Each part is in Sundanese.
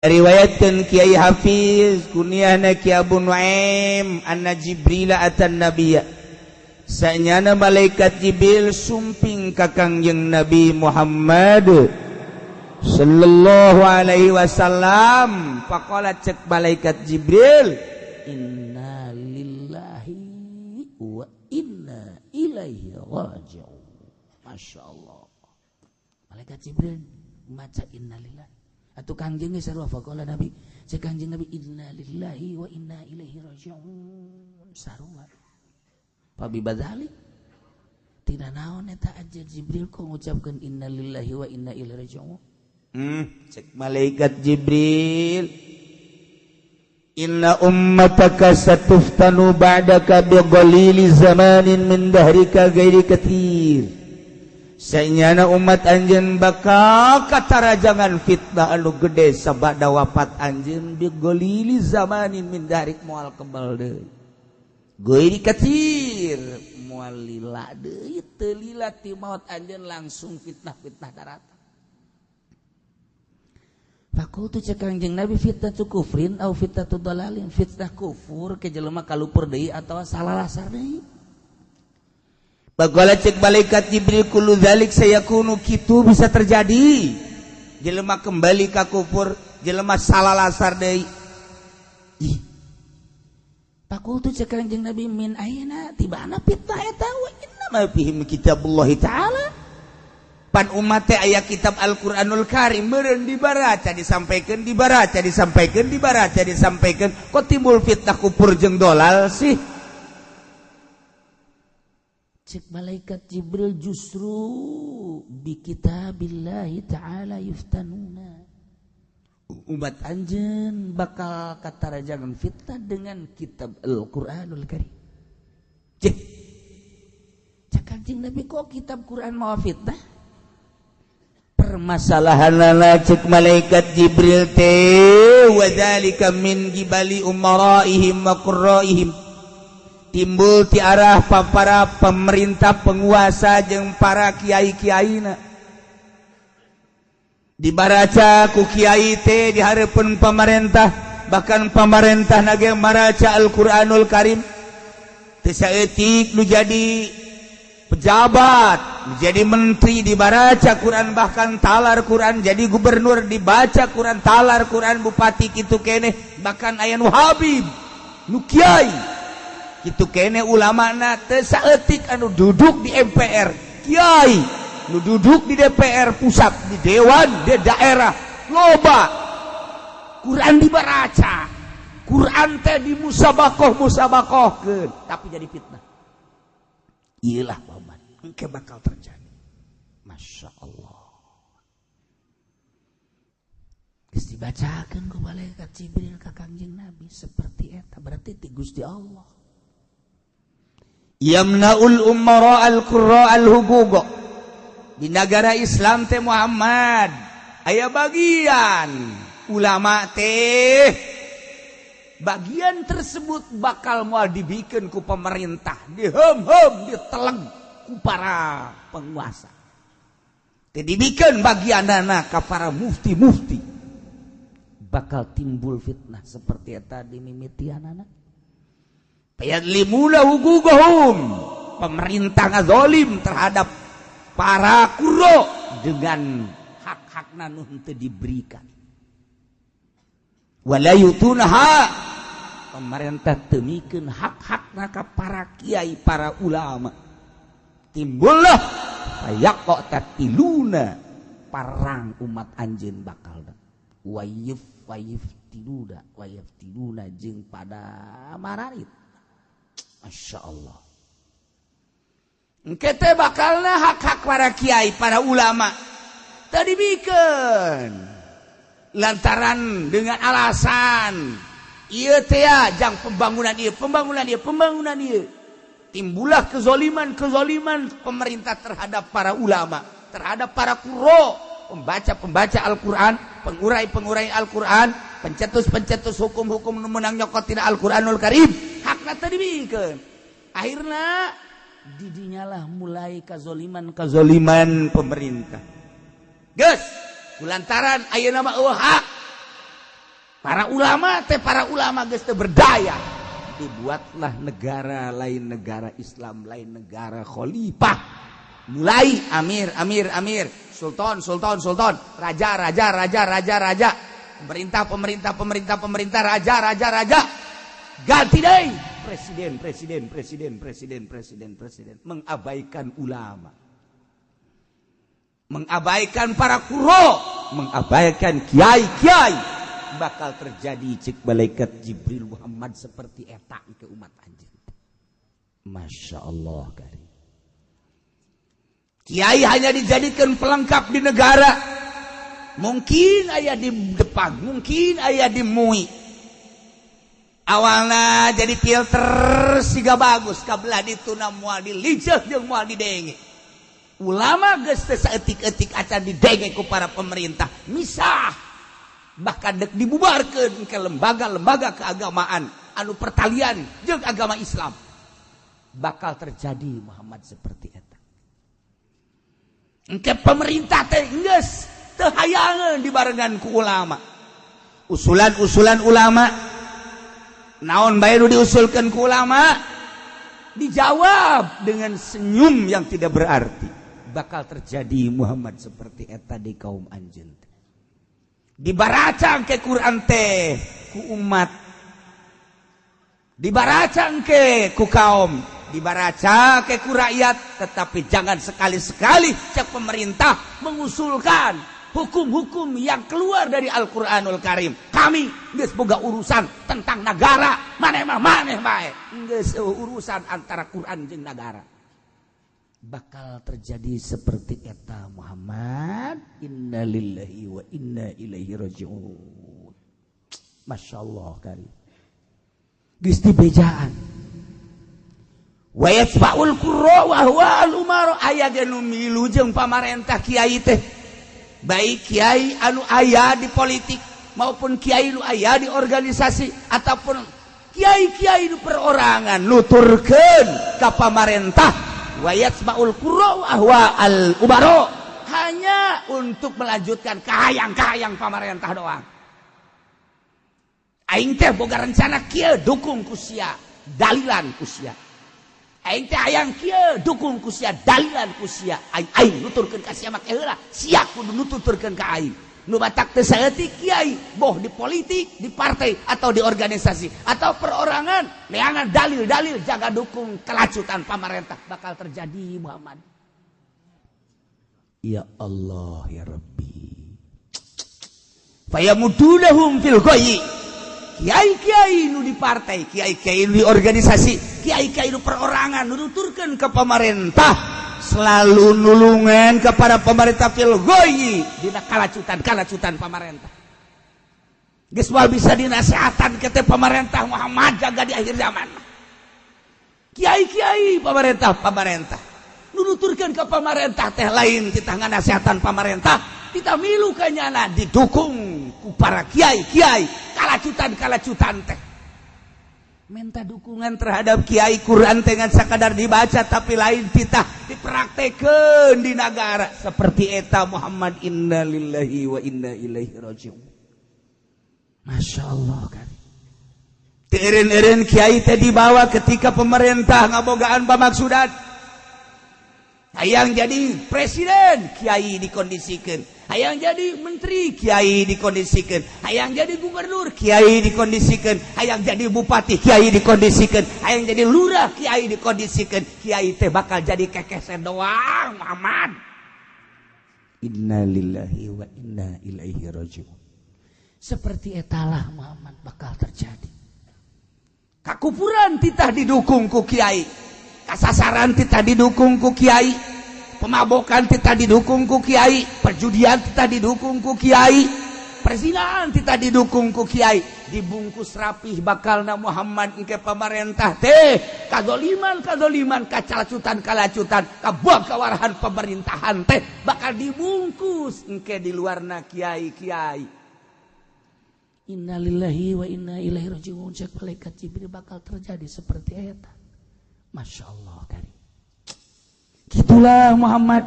riwayatkeun Kiai Hafiz kunyahna Ki Abu Nuaim anna Jibril atan nabiyya sanyana malaikat Jibril sumping ka Kangjeng Nabi Muhammad sallallahu alaihi wasallam faqala cek malaikat Jibril inna lillahi wa inna ilaihi raji'un. Masyaallah malaikat Jibril maca inna lillahi atau Kangjeng sarua faqala Nabi cek Kangjeng Nabi inna lillahi wa inna ilaihi raji'un sarua pabi badzalik tina naon eta aja Jibril kok ngucapkeun inna lillahi wa inna ilaihi raji'un. Cek malaikat Jibril inna ummataka satuftanu ba'daka bighalili zamanin min dahrika ghairi katsir sanyana umat anjeun bakal katarajangan fitnah anu gede sabada wafat anjeun bighalili zamanin min dahrik moal kembal deui ghairi katsir moal lila deui teu lila ti maot anjeun langsung fitnah-fitnah darata. Fakultu cek Kangjeng Nabi fitnatu kufrin au fitnatu dalalin fitnah kufur ke jelema kalupur deui atawa salah lasar deui. Bagala cek malaikat Jibril kullu dzalik sayakunu kitu bisa terjadi. Jelema kembali ka kufur, jelema salah lasar deui. Ih. Fakultu cek Kangjeng Nabi min aina tibana fitnah eta wa inna ma fihi kitabullah taala. Pan umat teh aya kitab Al-Qur'anul Karim meureun dibaraca disampaikan kok timbul fitnah kufur jeung dolal sih. Cek malaikat Jibril justru bi kitabillahi ta'ala yuftanuna. Umat anjeun bakal katarajangan fitnah dengan kitab Al-Qur'anul Karim. Cek Kangjeng Nabi kok kitab Quran mau fitnah? Permasalahanana cek malaikat Jibril teh wadzalika min gibali umaraihim wa qurraihim timbul ti arah para pemerintah penguasa jeung para kiai-kiaina dibaraca ku kiai teh di hareupeun pemerintah bahkan pemerintah nage maraca Al-Qur'anul Karim teu saeutik nu jadi pejabat jadi menteri dibaraca Quran bahkan talar Quran jadi gubernur dibaca Quran talar Quran bupati kitu kene bahkan aya nu habib nu kiai kitu kene ulama na teu saeutik anu duduk di MPR kiai nu duduk di DPR pusat di dewan di daerah loba Quran dibaraca Quran teh dimusabakohkeun tapi jadi fitnah. Iyalah paman engke bakal terjadi. Masya Allah geus dibacakeun ku malaikat Jibril ka Kangjeng Nabi seperti eta berarti ti Gusti Allah yamnaul umara al-qurra al-huquq di negara Islam teh Muhammad aya bagian ulama teh bagian tersebut bakal moal dibikeun ku pemerintah dihem-hem diteleng ku para penguasa teh dibikeun bagianana ka para mufti-mufti bakal timbul fitnah seperti eta di mimitianana fayadlimuna huquqahum pemerintah ngazolim terhadap para qurra dengan hak-hakna nu teu diberikan wala yutunaha pemerintah temikeun hak-hakna ka para kiai para ulama timbullah ayaqqa tatiluna parang umat anjeun bakal wayiftiluna jeung pada mararit. Masya Allah engke teh bakalna hak-hak para kiai para ulama tadi bikeun lantaran dengan alasan ieu teh jang pembangunan ieu timbullah kezaliman pemerintah terhadap para ulama terhadap para qurra pembaca Al-Qur'an pengurai Al-Qur'an pencetus hukum-hukum nu meunang nyokot tina Al-Qur'anul Karim hakna teh dibikeun akhirna didinyalah mulai kezaliman pemerintah geus kulantaran ayeuna mah eueuh hak Para ulama geus teu berdaya. Dibuatlah negara lain negara Islam, lain negara khalifah. Mulai amir, sultan, raja, pemerintah, raja. Ganti deui presiden. Mengabaikan ulama. Mengabaikan para kuro, mengabaikan kiai. Bakal terjadi cek malaikat Jibril Muhammad seperti eta ke umat anjeun. Masya Allah karim. Kiai hanya dijadikan pelengkap di negara. Mungkin aya di depan, mungkin aya di mui. Awalna jadi filter siga bagus, kabelah dituna moal dilijeh jeung moal didenge. Ulama geus teu saeutik-eutik acan didenge ku para pemerintah. Misah bahkan dek dibubarkeun ke lembaga-lembaga keagamaan anu pertalian jeung agama Islam. Bakal terjadi Muhammad seperti eta. Engke pemerintah teh geus teu hayangeun dibarengan ku ulama. Usulan-usulan ulama naon bae nu diusulkeun ku ulama dijawab dengan senyum yang tidak berarti. Bakal terjadi Muhammad seperti eta di kaum anjeun. Dibaracang ke Quran teh ku umat, dibaracang ke ku kaum, dibaraca ke ku rakyat, tetapi jangan sekali-sekali cek pemerintah mengusulkan hukum-hukum yang keluar dari Al-Quranul Karim. Kami geus boga urusan tentang negara, maneh bae. Geus urusan antara Quran jeung negara. Bakal terjadi seperti eta Muhammad. Inna lillahi wa inna ilaihi raji'un. Masya Allah karim. Geus dibejaan. Wa yatba'ul qurra wa huwa al-umara. Aya ge nu milu jeung pamarentah kiai teh. Baik kiai anu aya di politik maupun kiai nu aya di organisasi ataupun kiai-kiai nu perorangan nuturkeun ka pamarentah. Wa yasma'ul qurra wa huwa al-ubara, hanya untuk melanjutkan kahayang-kahayang pamarentah doang. Aing teh boga rencana kieu dukung ku sia, dalilan ku sia. Aing teh hayang kieu dukung ku sia, dalilan ku sia. Aing nuturkeun ka sia make heula, sia kudu nuturkeun ka aing. Nu batak teu saeutik kiai, boh di politik, di partai atau di organisasi atau perorangan, neangan dalil-dalil jaga dukung kelacutan pamarentah bakal terjadi Muhammad. Ya Allah ya Rabbi. Fayamudunahum fil ghayyi. Kiai-kiai nu di partai, kiai-kiai nu di organisasi, kiai-kiai nu perorangan nu nuturkeun ke pamarentah selalu nulungan kepada pemerintah fil ghayyi dina kalacutan pamarentah. Geus moal bisa dinasehatan ke teh pemerintah Muhammad jaga di akhir zaman. Kiai-kiai pamarentah nu nuturkeun ke pemerintah teh lain kita nganasehatan pemerintah, kita milu kanyana didukung ku para kiai-kiai kalacutan teh. Minta dukungan terhadap kiai Quran dengan sekadar dibaca tapi lain kita dipraktekeun di negara seperti eta Muhammad. Inna lillahi wa inna ilaihi raji'un. Masya Allah kan. Teureun-eureun kiai teh dibawa ketika pemerintah ngabogaan pamaksudan. Hayang jadi presiden, kiai dikondisikan. Hayang jadi menteri, kiai dikondisikan. Hayang jadi gubernur, kiai dikondisikan. Hayang jadi bupati, kiai dikondisikan. Hayang jadi lurah, kiai dikondisikan. Kiai teh bakal jadi kekesen doang Muhammad. Inna lillahi wa inna ilaihi raji'un. Seperti etalah Muhammad bakal terjadi. Kakufuran titah didukung ku kiai. Kasasaran kita didukung ku kiai, pemabokan kita didukung ku kiai, perjudian kita didukung ku kiai, perzinaan kita didukung ku kiai. Dibungkus rapih bakalna Muhammad engke pamarentah teh kadzaliman, kacalacutan, kabuang kawarahan pemerintahan teh bakal dibungkus engke di luarna kiai-kiai. Innalillahi wa inna ilaihi raji'un. Cek malaikat Jibril bakal terjadi seperti eta. Masya Allah karim. Gitulah Muhammad.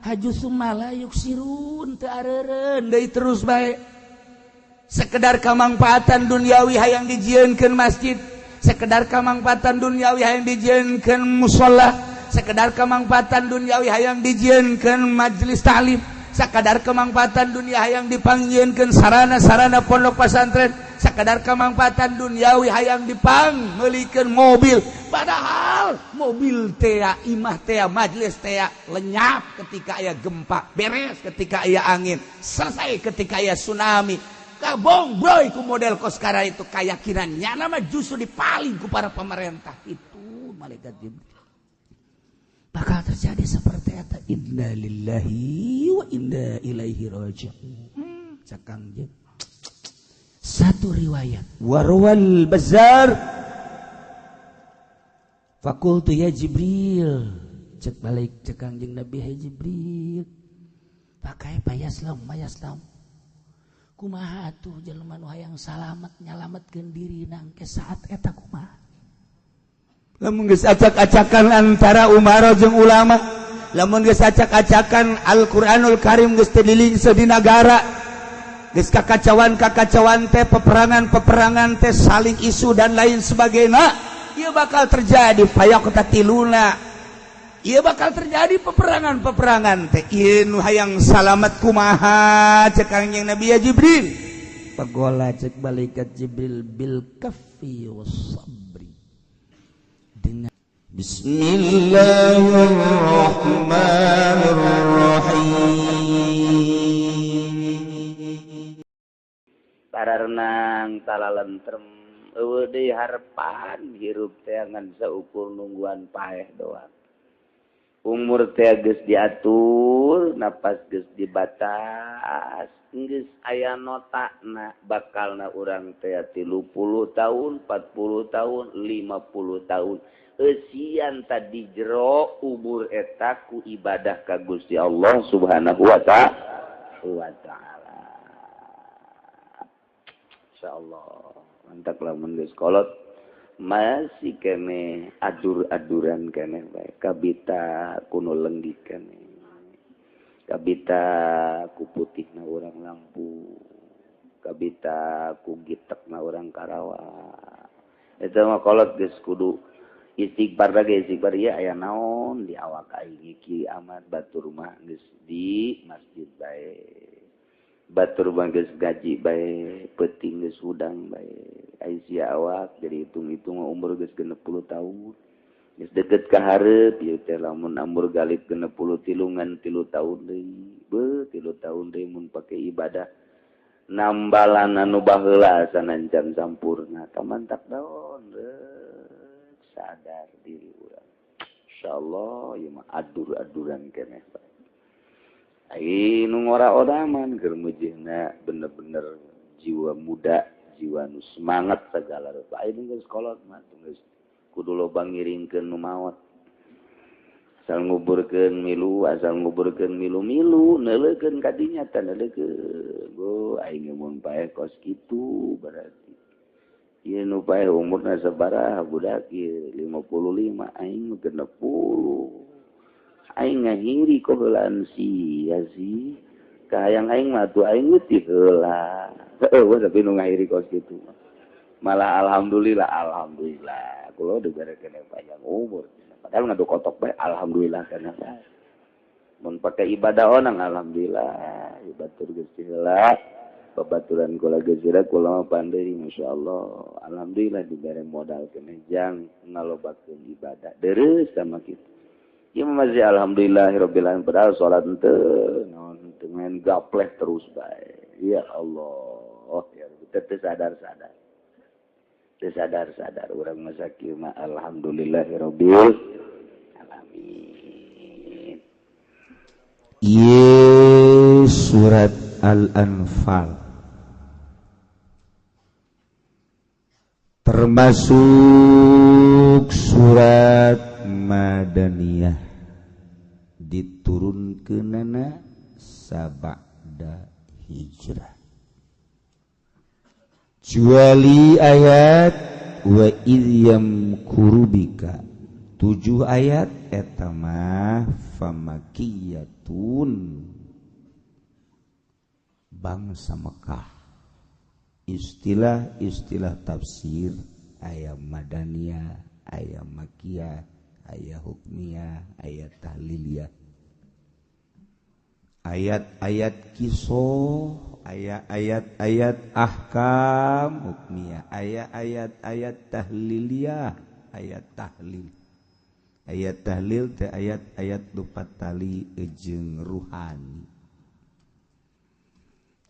Haju sumala yuk sirun teu areureun deui terus bae. sekedar kamangpaatan duniawi hayang dijieunkeun masjid, sekedar kamangpaatan duniawi hayang dijieunkeun musholla, sekedar kamangpaatan duniawi hayang dijieunkeun majelis ta'lim, sekedar kamangpaatan dunia hayang dipanggieunkeun sarana-sarana pondok pesantren, sekedar kamangpaatan duniawi hayang dipanggieunkeun mobil, padahal mobil teh imah teh majelis teh lenyap ketika aya gempa, beres ketika aya angin, selesai ketika aya tsunami. Kabong broy ku model koskara itu, keyakinannya nama justru dipaling ku para pemerintah itu malaikat Jibril. Bakal terjadi seperti itu. Inna lillahi wa inna ilaihi raji'un. Cakang jeung satu riwayat warwal Bazzar faqultu ya Jibril, cek balik cekang jeung Nabi Jibril, pakai payaslam mayaslam kumaha atuh jelema nu hayang salamet nyalametkeun diri nang ke saat eta kumaha? Lamun geus acak-acakan antara Umar jeung ulama, lamun geus acak-acakan Al-Qur'anul Karim geus teu dilingse di nagara, geus kakacauan teh peperangan teh saling isu dan lain sebagainya, ieu bakal terjadi fayaqtatiluna. Ieu bakal terjadi peperangan teh. Ieu nu hayang salamet kumaha cek Kangjeng Nabi ya Jibril. Pagola cek malaikat Jibril bil kaffi was-sabri. Dengan Bismillahirrahmanirrahim. Para renang talalentrem eueuh deui harepan hirup teh ngan saukur nungguan paeh doang. Umur teh geus diatur, napas geus dibatas, geus aya notana bakalna urang teh 30 tahun, 40 tahun, 50 tahun. Eusian tadi jero umur eta ku ibadah ka Gusti Allah Subhanahu wa taala. Insyaallah mantap lamun geus kolot masih kene adur-aduran kene bae kabita kuno lenggih kene kabita ku putihna urang lampu kabita ku gitekna urang Karawa eta mah kolot geus kudu istighfar lagi istighfar ya aya naon di awak aing iki amat batur mah geus di masjid bae batur mah geus gaji bae peuting geus hudang bae Aisyah awak jadi hitung-hitung umur geus 60 tahun geus deukeut ka hareup ieu teh lamun umur galib 63 3 tahun deui 3 tahun deui mun pake ibadah nambalan anu baheula sanancan sampurna tamantak daon sadar diri urang insyaallah ieu mah adur-aduran keneh bae ai nu ngora-oraman keur mujihna bener-bener jiwa muda jiwa nu semangat segala rupa ini geus kolot mah geus kudu loba ngiringkeun nu maot asal nguburkeun milu neuleukeun ka dinya teh neuleukeun go aing mun paeh kos kitu berarti ieu nu paeh umurna sabaraha budak ieu 55 aing 60 aing ngahiri ku heulaan sia sih kahayang aing mah tuh aing teh heula eueuh tapi nu ngahiri kos kitu malah alhamdulillah kulo diberekeun panjang umur padahal ngadu kotok bae alhamdulillah kana mun pake ibadah onang alhamdulillah ibatur Gusti heula babaturan kula geus kula mah pandai masyaallah alhamdulillah dibere modal keneh jang ngalobakeun ibadah deureuh sama kitu ieu masih alhamdulillahirabbil alamin padahal salat teu naon teu main gapleh terus bae ya Allah ya kita sadar urang mah sakieu mah alhamdulillahirabbil alamin. Ieu surat Al-Anfal termasuk surat Madaniyah diturunkeunana sabada hijrah kecuali ayat wa idzam kurubika 7 ayat eta mah famakiyatun bangsa Mekah istilah-istilah tafsir aya madaniyah, aya makiyah, aya hukmiyah, aya tahliliyah. Ayat-ayat kisah, aya ayat-ayat ahkam hukmiyah, aya ayat-ayat tahliliyah, ayat tahlil. Ayat tahlil teh ayat-ayat dupat tali jeung ruhani.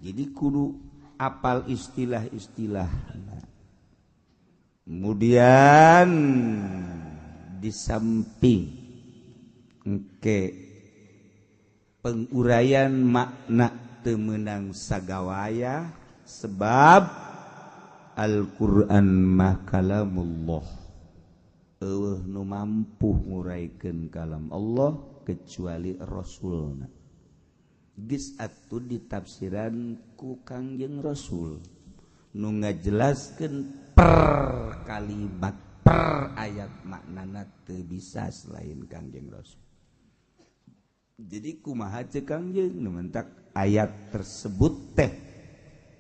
Jadi kudu apal istilah-istilah. Kemudian di samping engke penguraian makna teu meunang sagawaya sebab Al-Qur'an mah kalamullah. Eueuh nu mampu nguraikeun kalam Allah kecuali rasulna. Geus atuh ditafsiran ku Kangjeng Rasul nu ngajelaskeun per kalimat per ayat maknana teu bisa selain Kangjeng Rasul. Jadi kumaha ceuk Kangjeng nu mentak ayat tersebut teh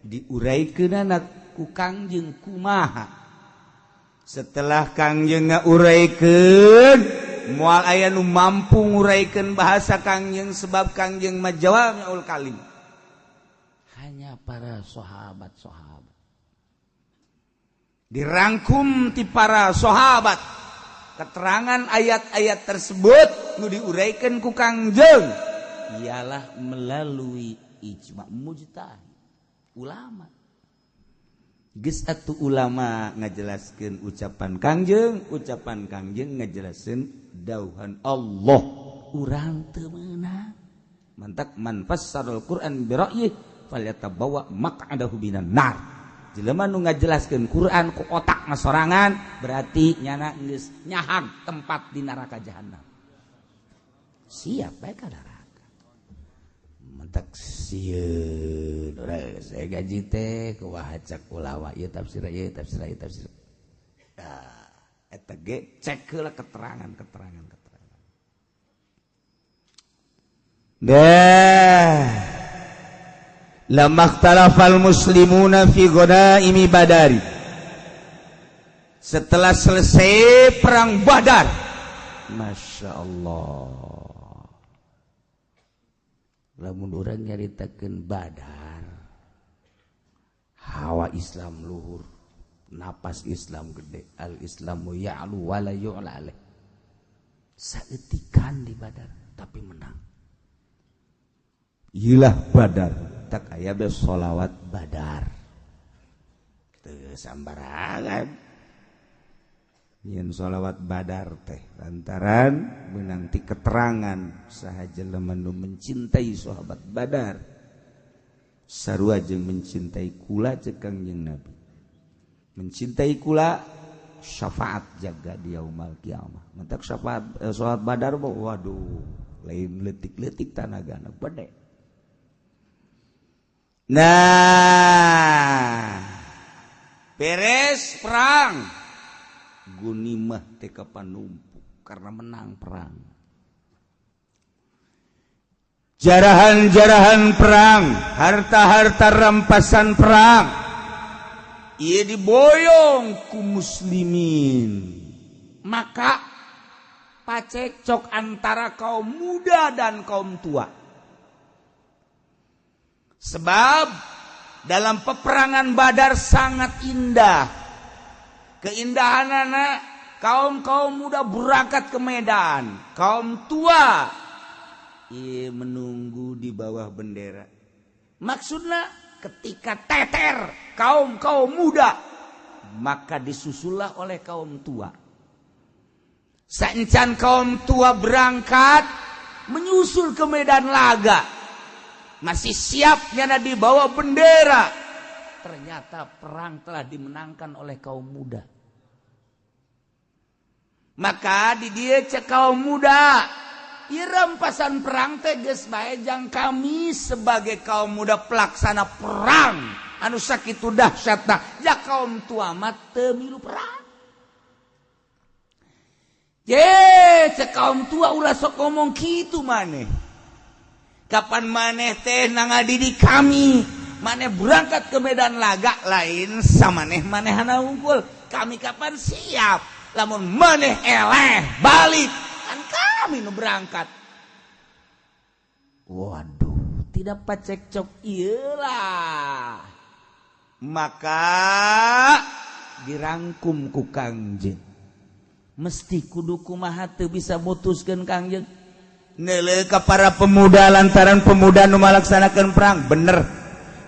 diuraikeunana ku Kangjeng kumaha? Setelah Kangjeng ngauraikeun moal aya nu mampu nguraikeun bahasa Kangjeng sebab Kangjeng mah jawamiul kalim. Hanya para sahabat-sahabat. Dirangkum ti para sahabat keterangan ayat-ayat tersebut nu diuraikan ku Kangjeng ialah melalui ijma' mujtahid ulama. Geus atuh ulama ngajelaskeun ucapan Kangjeng ngajelaskeun dauhan Allah. Urang teu meunang. Mantak man fassarul Qur'an bi ra'yih falyatabawa maq'adahu minan nar. Jelema nu ngajelaskeun Quran ku otak ngasorangan berarti nyana geus nyahag tempat di neraka jahanam. Siap bae ka neraka. Mentak sieun urang saya gaji teh ku wahacak ulama ieu tafsir ieu tafsir ieu tafsir. Eta ge cek heula keterangan. Lamma ikhtalafal muslimuna fi ghanaimi badari. Setelah selesai perang Badar, Masya Allah, lamun urang nyaritakeun Badar, hawa Islam luhur, napas Islam gede, al Islamu ya'lu wa la yu'la alaih. Saeutikan di Badar tapi menang. Ilah Badar, tak aya be sholawat Badar. Teu sambarangan. Yen sholawat Badar teh lantaran meunang ti keterangan saha jelema nu mencintai sahabat Badar sarua jeung mencintai kula ceuk Kangjeng Nabi. Mencintai kula syafaat jaga di yaumul kiamah. Mentak syafaat salat Badar waduh lain leutik-leutik tanagana gede. Nah, beres perang, gunimah teh kapanumpu karena menang perang. Jarahan-jarahan perang, harta-harta rampasan perang, ia diboyong ku muslimin. Maka pacekcok antara kaum muda dan kaum tua. Sebab dalam peperangan Badar sangat indah. Keindahanana kaum-kaum muda berangkat ke medan. Kaum tua menunggu di bawah bendera. Maksudnya ketika teter kaum-kaum muda, maka disusullah oleh kaum tua. Saencan kaum tua berangkat menyusul ke medan laga. Masih siap nyana di bawah bendera. Ternyata perang telah dimenangkan oleh kaum muda. Maka di dia cek kaum muda, rampasan perang teh geus bae jang kami sebagai kaum muda pelaksana perang anu sakitu dahsyatna, ya kaum tua mah teu milu perang. Cek kaum tua ulah sok ngomong kitu maneh. Kapan maneh teh nangadidik kami maneh berangkat ke medan laga lain samaneh-manehana unggul. Kami kapan siap? Lamun maneh eleh balik, kan kami nu berangkat. Waduh, tidak pacekcok iyalah. Maka dirangkum ku Kangjeng. Mesti kudu kumaha teu bisa mutuskeun Kangjeng. Neuleuh ka para pemuda lantaran pemuda nu malaksanakeun perang, bener.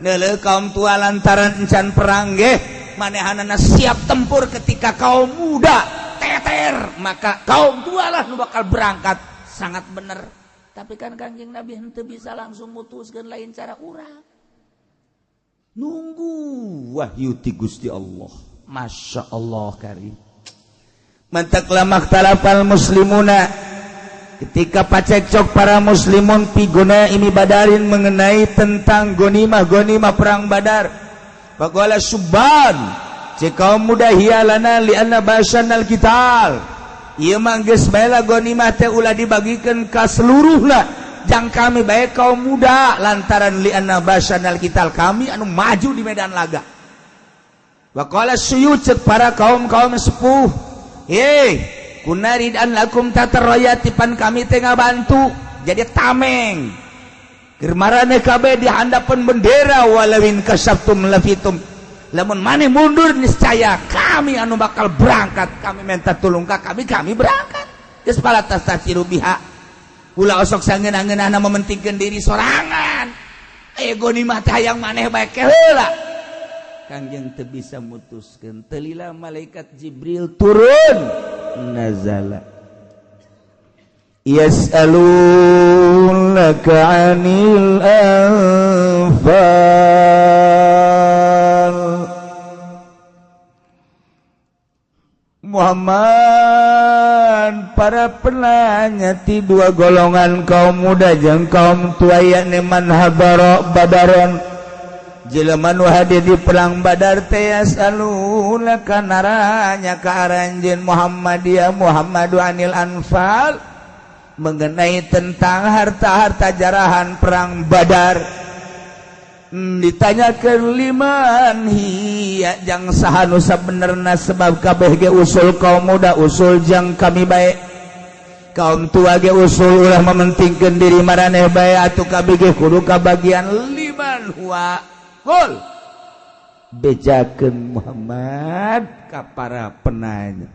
Neuleuh kaum tua lantaran encan perang nggih, manehanana siap tempur ketika kaum muda teter, maka kaum tua lah nu bakal berangkat. Sangat bener. Tapi kan Kangjeng Nabi henteu bisa langsung mutuskeun lain cara urang. Nunggu wahyu ti Gusti Allah. Masya Allah karim. Mantaklah maktalafal muslimuna, ketika pacekcok para muslimun piguna imi badarin mengenai tentang gonimah perang Badar. Faqala subban, cek kaum muda hialana li anna basanal qital. Ieu mah geus bae la gonimah teh ulah dibagikeun ka seluruhna. Jang kami bae kaum muda lantaran li anna basanal qital, kami anu maju di medan laga. Wa qala suyud, cek para kaum sepuh, kunaridaan lakum tatarayatipan kami tengah bantu jadi tameng germarane kabeh di handapan bendera walawin kasabtum lafitum, lamun maneh mundur niscaya kami anu bakal berangkat, kami minta tulung ka kami berangkat geus pala tastasiru biha ulah osok sangeuna-ngeunana mementingkeun diri sorangan. Gonimah teh hayang maneh bae heula. Kangjeng teu bisa mutuskeun, telila malaikat Jibril turun nazala yas'alunaka 'anil anfal. Muhammad, para penanya ti dua golongan kaum muda jeung kaum tua yakni man habara badaron, jelema nu hadir di perang Badar teh yasaluna kana naranya ka aranjeun Muhammadiyah Muhammadu anil anfal, mengenai tentang harta-harta jarahan perang Badar. Ditanyakeun liman hiya, jang saha nu sabenerna, sebab kabeh ge usul kaum muda usul jang kami bae. Kaum tua ge usul ulah mementingkeun diri maraneh bae, atuh kabeh ge kudu kabagian liman huwa. Qul bejakeun Muhammad ka para penanya,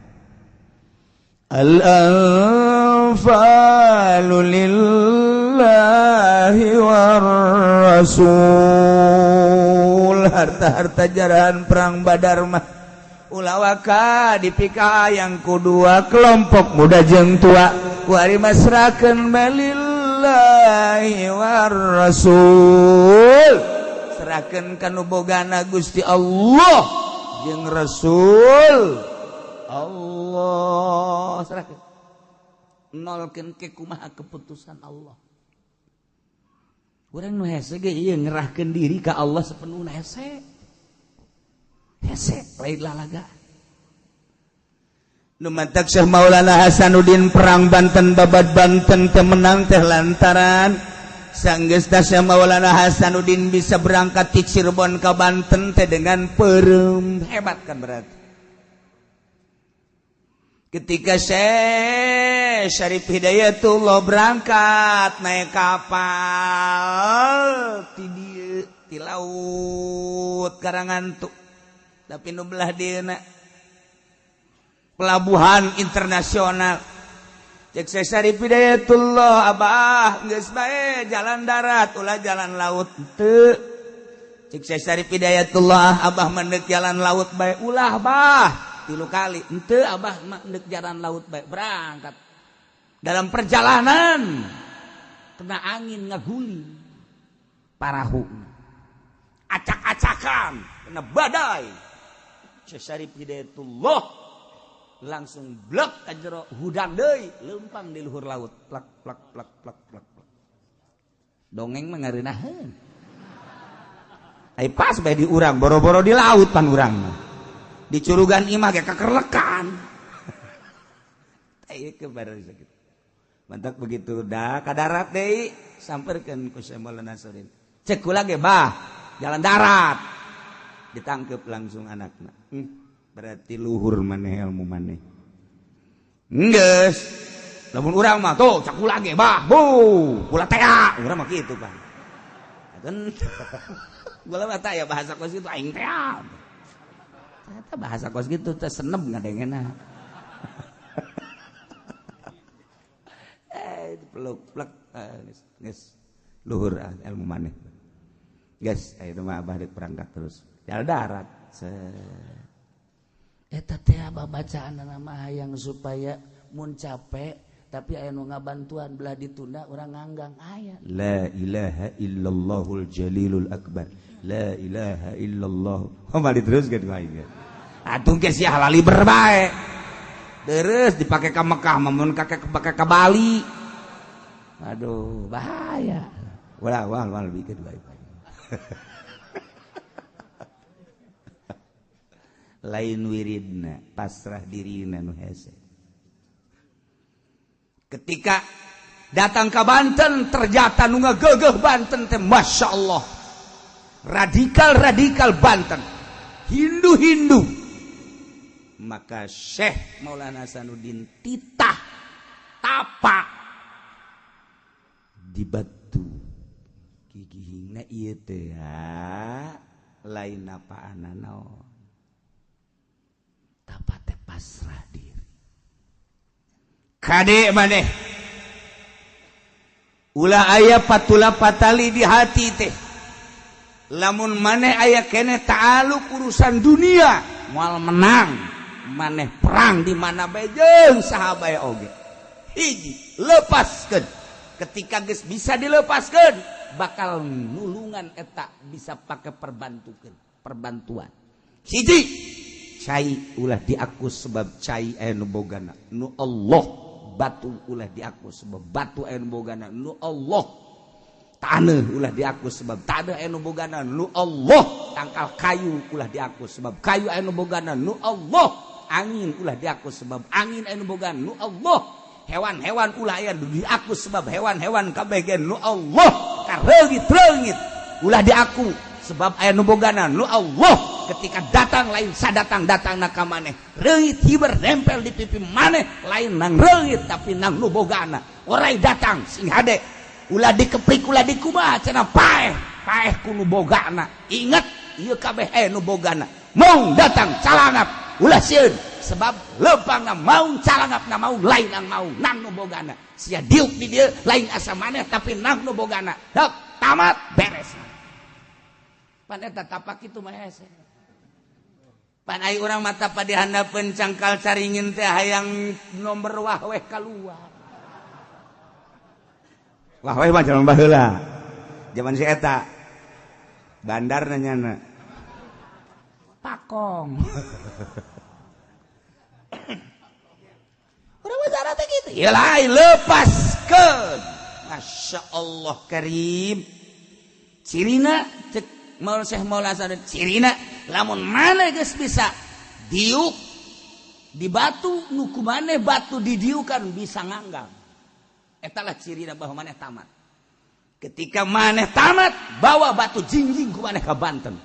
al-anfalu lillahi war rasul. Harta-harta jarahan perang Badar mah ulawaka dipika yang kedua kelompok muda jeung tua, kuari masrakeun lillahi war rasul, serahkeun kanu bogana Gusti Allah jeung Rasul Allah, serahkeun nolkeun ke kumaha keputusan Allah. Urang nu hese ge ieu ngerahkeun diri ka Allah sapenuhna hese lain lalaga. Nu mantak Syekh Maulana Hasanuddin perang Banten babad Banten teh menang teh lantaran sanggeus Syekh Maulana Hasanuddin bisa berangkat di Cirebon ke Banten teh dengan perem, hebat kan berarti. Ketika Syekh Syarif Hidayatullah berangkat naik kapal ti laut Karangantu, tapi nu belah dieuna pelabuhan internasional. Cek Syekh Syarif Hidayatullah, abah geus bae jalan darat ulah jalan laut teu. Cek Syekh Syarif Hidayatullah, abah mendek jalan laut bae ulah bah 3 kali henteu, abah mendek jalan laut bae berangkat. Dalam perjalanan kena angin ngaguling parahu, acak-acakan kena badai. Syekh Syarif Hidayatullah langsung blek ka jero hudang deui, leumpang di luhur laut, plak plak plak plak plak. Dongeng mah ngareunaheun. Ai pas bae di urang, boro-boro di laut pan urang. Di curugan imah ge kakerlekan. Ieu ke baru sakit. Mantap begitu dah ka darat deui, samperkeun ku Syekh Maulana Nasruddin. Cek kula ge bah, jalan darat ditangkep langsung anakna. Berarti luhur maneh ilmu maneh. Geus lamun urang mah tuh cak kula ge bah bu kula tea urang mah kitu kan. Kula mah teh ya bahasa kos kitu aing tea. Ternyata bahasa kos gitu teh senem ngadengena. Peluk-peluk geus luhur ilmu maneh. Guys, ayeuna mah abah deuk berangkat terus. Jalan darat. Eta teh abah bacaanna mah hayang supaya mun capek tapi aya nu ngabantuan belah ditunda urang nganggang aya. La ilaha illallahul jalilul akbar. La ilaha illallah. Mali teruskeun ku aing. Atuh geus sia halali berbae. Terus dipake ka Mekah mun pake ka Bali. Aduh, bahaya. Wal bikin baik-baik. Lain wiridna pasrah dirina nu hese. Ketika datang ke Banten ternyata nu ngageugeuf Banten teh Masya Allah radikal Banten Hindu maka Syekh Maulana Hasanuddin titah tapak di batu gigihna ieu teh lain apaana naon tapak teh pasrah diri kade maneh ulah aya patula patali di hati teh lamun maneh aya keneh ta'aluk urusan dunia moal menang maneh perang di mana bae jeung saha bae oge hiji lepaskeun ketika geus bisa dilepaskeun bakal nulungan eta bisa pake perbantuan hiji cai ulah diakus sebab cai aya nu bogana nu Allah batu ulah diakus sebab batu aya nu bogana nu Allah taneuh ulah diakus sebab taneuh aya nu bogana nu Allah tangkal kayu ulah diakus sebab kayu aya nu bogana nu Allah angin ulah diakus sebab angin aya nu bogana nu Allah hewan-hewan ulah aya nu diakus sebab hewan-hewan kabeh ge nu Allah kareugit-reungit ulah diaku sebab aya nu bogana nu Allah ketika datang lain sadatang-datangna ka maneh reungit hiber nempel di pipi maneh lain nang reungit tapi nang nu bogana orai datang sing hade ulah dikeplik ulah dikumaha cenah paeh ku nu bogana inget ieu kabeh nu bogana mau datang calangap ulah sieun sebab leumpangna mau calangapna mau lain nang mau nang nu bogana sia diuk di dieu lain asa maneh tapi nang nu bogana dek tamat beres pan eta tapak kitu mah hese pan ai urang mata padihandapeun cangkal caringin teh hayang nomor wah weh kaluar wah weh mah jaman baheula zaman si eta bandar nanyana pakong urang mah cara teh kitu ieu lain lepaskeun Masya Allah karim cirina cek Maulana Syekh Maulana Hasanuddin cirina lamun maneh geus bisa diuk di batu nu kumaneh batu didiukan bisa nganggang eta lah cirina bahwa maneh tamat ketika maneh tamat bawa batu jingjing ku maneh ka Banten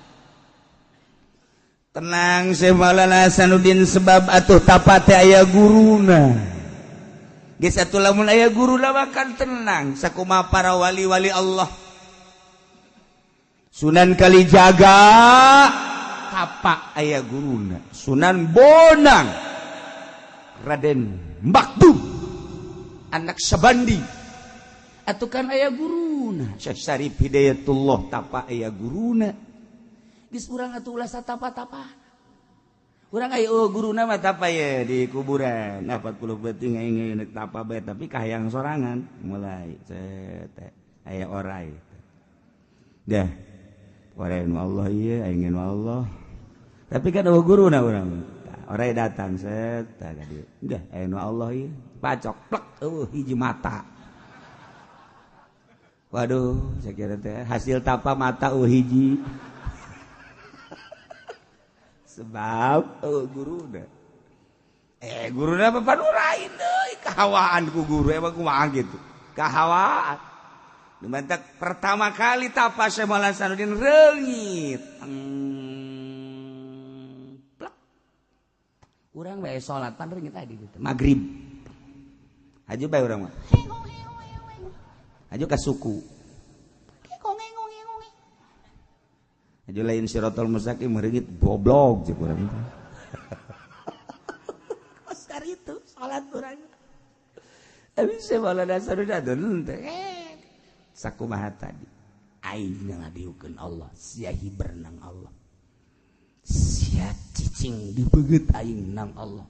tenang Syekh Maulana Hasanuddin sebab atuh tapat teh aya guruna geus atuh lamun aya guruna makan tenang sakumaha para wali-wali Allah Sunan Kalijaga tapak aya guruna Sunan Bonang Raden Makdum anak Sabandi atuh kan aya guruna Syekh Syarif Hidayatullah tapak aya guruna geus urang atuh ulah satapa-tapa urang aya guruna mah tapa ye di kuburan 40 beuting aing tapa bae tapi kahayang sorangan mulai cet aya orai dah orai nu Allah ieu aing nu Allah tapi kan eueuh guruna urang orai datang set ka dieu dah aya nu Allah ieu pacok plek eueuh hiji mata waduh saya kira teh hasil tapa mata hiji sebab guruna apa panurain deui kahawaan ku guru emang kumaha gitu kahawaan Dimantak pertama kali tapa Syekh Maulana Sanuddin reungit. Plak. Urang bae salat pan reungit tadi gitu. Magrib. Aju bae urang mah. Aju ka suku. Aju lain Siratal Mustaqim reungit goblok cek urang teh. Oscar itu salat urang. Tapi Syekh Maulana Sanuddin teh sakumaha tadi aing ngadiukeun Allah sia hiber nang Allah sia cicing dibeget aing nang Allah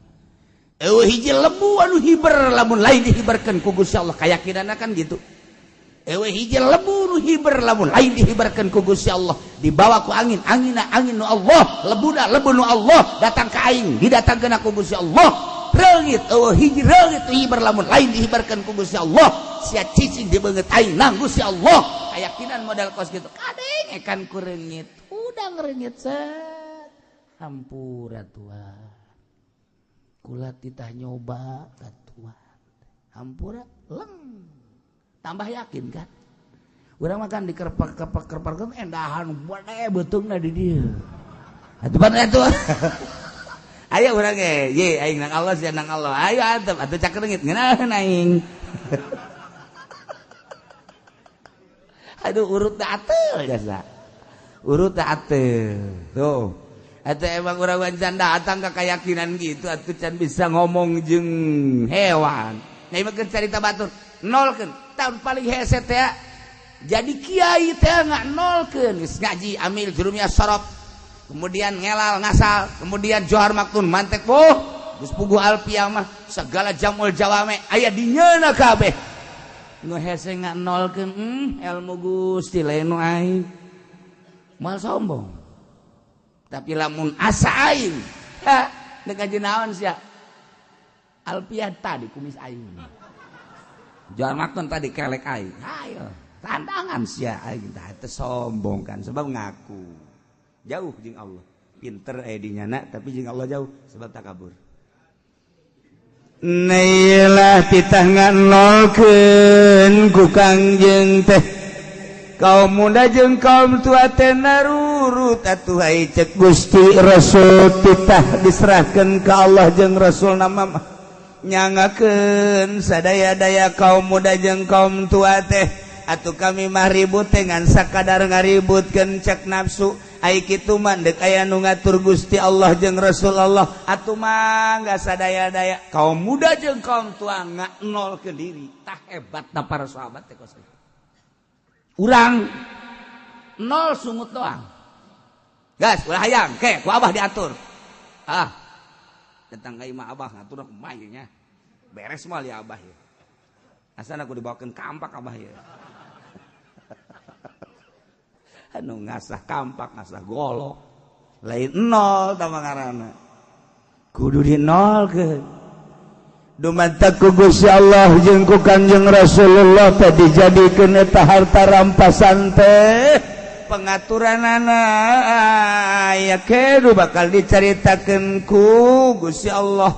eueuh hiji lembu anu hiber lamun lain dihiberkeun ku Gusti Allah kayakinanna kan gitu eueuh hiji lembu nu hiber lamun lain dihiberkeun ku Gusti Allah dibawa ku angin anginna angin nu Allah lebuna lebu nu Allah datang ka aing didatangkeun ku Gusti Allah reungit eueuh hiji reungit nu hiber lamun lain dihiberkeun ku Gusti Allah sia cicing dibeungeut aing nang Gusti Allah keyakinan modal kos gitu kadeng ekan ku reungit udah ngereungit set hampura tuan kula titah nyoba ka tuan hampura leng tambah yakin kan urang makan di kerpak endahan bade beutungna di dieu atuh pan atuh aya urang ge ye aing nang Allah sia nang Allah ayo atuh cak reungit ngeunaheun aing aduh urut atel jasa urut atel tuh atau emang orang wancan datang ke keyakinan gitu atau can bisa ngomong jeung hewan nah emang cerita batur nolkeun tahun paling hese teh jadi kiai teh nggak nolkeun geus ngaji amil jurumnya sorop kemudian ngelal ngasal kemudian johar maktun mantek boh geus puguh alfiah mah segala jamul jawame aya di nyeuna kabeh nu hese nganolkeun ilmu Gusti lain nu aing moal sombong tapi lamun asa aing deuk ngaji naon sia alfiah tadi kumis aing jual maktun tadi kelek aing ayo tantangan sia aing teh sombong kan sebab ngaku jauh jeung Allah pinter aya di nyana tapi jeung Allah jauh sebab takabur Nailah titah nganolkeun ku Kangjeng teh kaum muda jeung kaum tua teh narurut atuh ai cek Gusti Rasul titah diserahkeun ka Allah jeung Rasul nama nyangakeun sadaya-daya kaum muda jeung kaum tua teh atuh kami mah ribut teh ngan sakadar ngaributkeun cek nafsu ai kitu mah deuk aya nu ngatur Gusti Allah jeung Rasulullah atuh mah geus sadaya-daya kaum muda jeung kaum tua nganolkeun diri tah hebatna para sahabat teh kos urang nol sungut doang gas ulah hayang ke ku abah diatur datang ka imah abah ngatur kumaha nya beres moal ya abah ya asana ku dibawakeun kampak abah ya anu ngasah kampak ngasah golok lain nol tama ngaranna kudu dinolkeun dumantak ku Gusti Allah jeung ku Kanjeng Rasulullah teh dijadikeun eta harta rampasan teh pengaturanana aya kedu bakal dicaritakeun ku Gusti Allah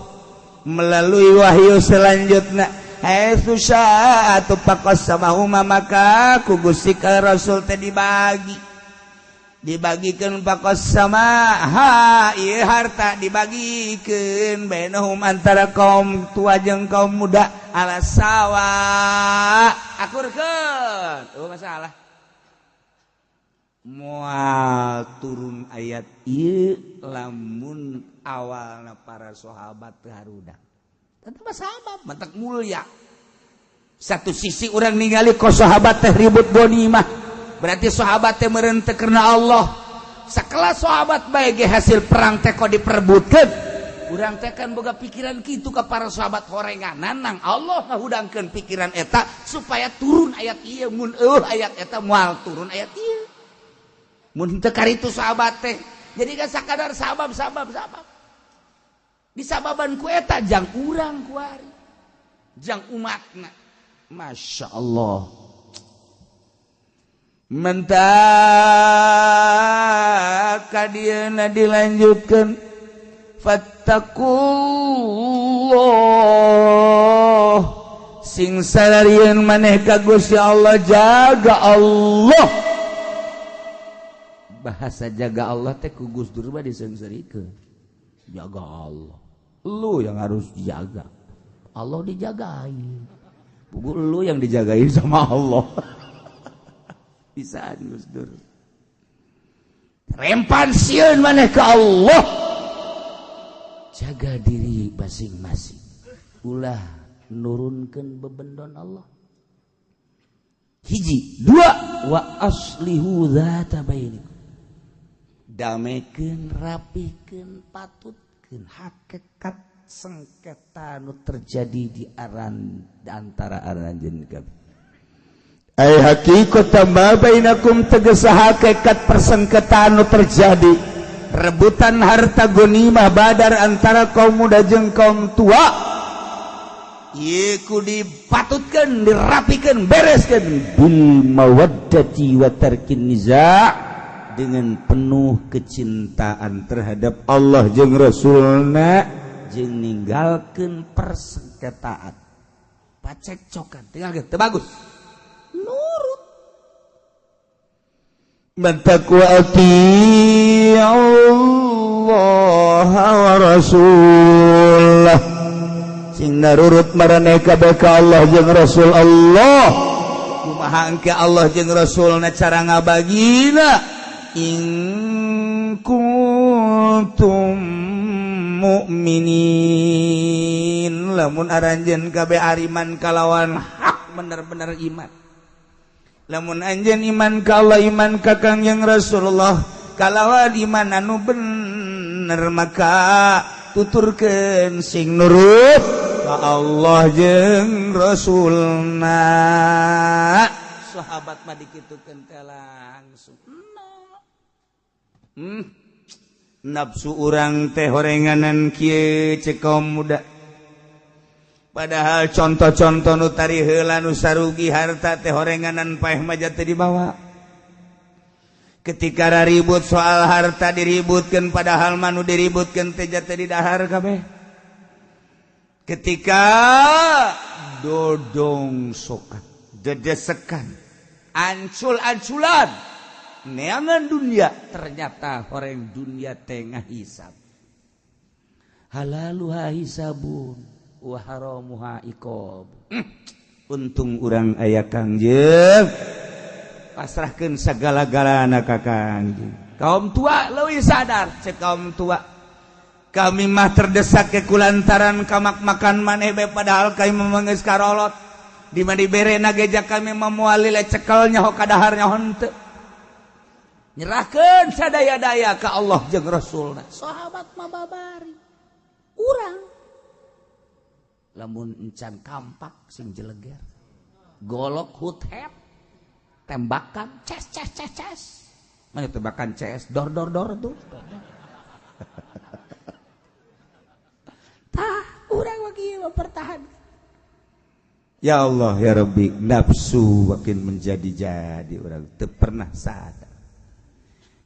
melalui wahyu selanjutna haitsu sya'atu faqasamahuma maka ku Gusti ka Rasul teh dibagikeun faqasama ieu harta dibagikeun bainahum antara kaum tua jeung kaum muda ala sawa akurkeun tuh masalah moal turun ayat ieu lamun awalna para sahabat teu harudak tetep sahabat mentek mulia satu sisi orang ningali ko sahabat teh ribut ghanimah berarti sahabat teh meureun teh karena Allah sakelas sahabat bae ge hasil perang teh ko diperebutkeun urang teh kan boga pikiran kitu ka para sahabat horenganan nang Allah ngahudangkeun pikiran eta supaya turun ayat ieu mun ayat eta moal turun ayat ieu mun teu karitu sahabat teh jadi ka sakadar sabab disababan ku eta jang urang kuari jang umatna masya Allah mentak kadieuna dilanjutkeun fattaqullah sing salarian maneh ka Gusti Allah jaga Allah. Bahasa jaga Allah teh ku Gus Dur mah diseungseureikeun. Jaga Allah. Lu yang harus dijaga. Allah dijagai. Buku lu yang dijagain sama Allah. Bisaan Gus Dur. Rempan sieun maneh ka Allah. Jaga diri masing-masing. Ulah nurunkeun bebendon Allah. Hiji, dua, wa aslihu dzata bainikum. Damekeun, rapikeun, patutkeun hakikat sengketa nu terjadi di antara aranjeun kabeh. Ai haqiqatan ma bainakum tegesa hakikat persengketaan nu terjadi rebutan harta ghanimah badar antara kaum muda jeung kaum tua. Ieu kudu dipatutkeun, dirapikeun, bereskeun bil mawaddati wa tarkin niza', dengan penuh kecintaan terhadap Allah jeung Rasulna jeung ninggalkeun persengketaan pacekcokan tinggalkeun teu bagus nurut Mantaqwati Allah wa Rasulullah sing narurut maraneh kabeh ka Allah jeung Rasul Allah. Kumaha engke Allah jeung Rasulna cara ngabagina in kuntum mu'minin, lamun aranjeun kabeh ariman kalawan hak bener-bener iman. Lamun anjeun iman ka Allah, iman ka Kangjeng Rasulullah, kalawan iman anu bener maka tuturkeun sing nurut ka Allah jeung Rasulna. Sahabat mah dikitukeun teh langsung. Nafsu urang teh horenganan kieu cek kaum muda. Padahal contoh-contoh nu tari heula nu sarugi harta teh horenganan paeh maja teh dibawa. Ketika ribut soal harta diributkeun padahal manu diributkeun teh jate di dahar kabeh. Ketika dodong sokan, dedesekan, ancul-anculan neangan dunia, ternyata horeng dunia tengah hisab. Halaluha hisabun wa haramuha iqab. Untung urang aya Kangjeng, pasrahkeun sagala-galana ka Kangjeng. Kaum tua leuwih sadar, cek kaum tua. Kami mah terdesak ke kulantaran kamak makan maneh be padahal kami memengeus karolot. Di mana diberena geja kami memuali cekel nyaho kadahar nyaho henteu. Nyerahkeun sadaya-daya ka Allah jeung Rasulna. Sahabat mah babari. Urang lamun encan kampak sing jeleger. Golok huthep. Tembakan ces. Mana tembakan ces dor tuh. Tah urang lagi mempertahan. Ya Allah ya Rabbi, nafsu makin menjadi-jadi urang teu pernah sadar.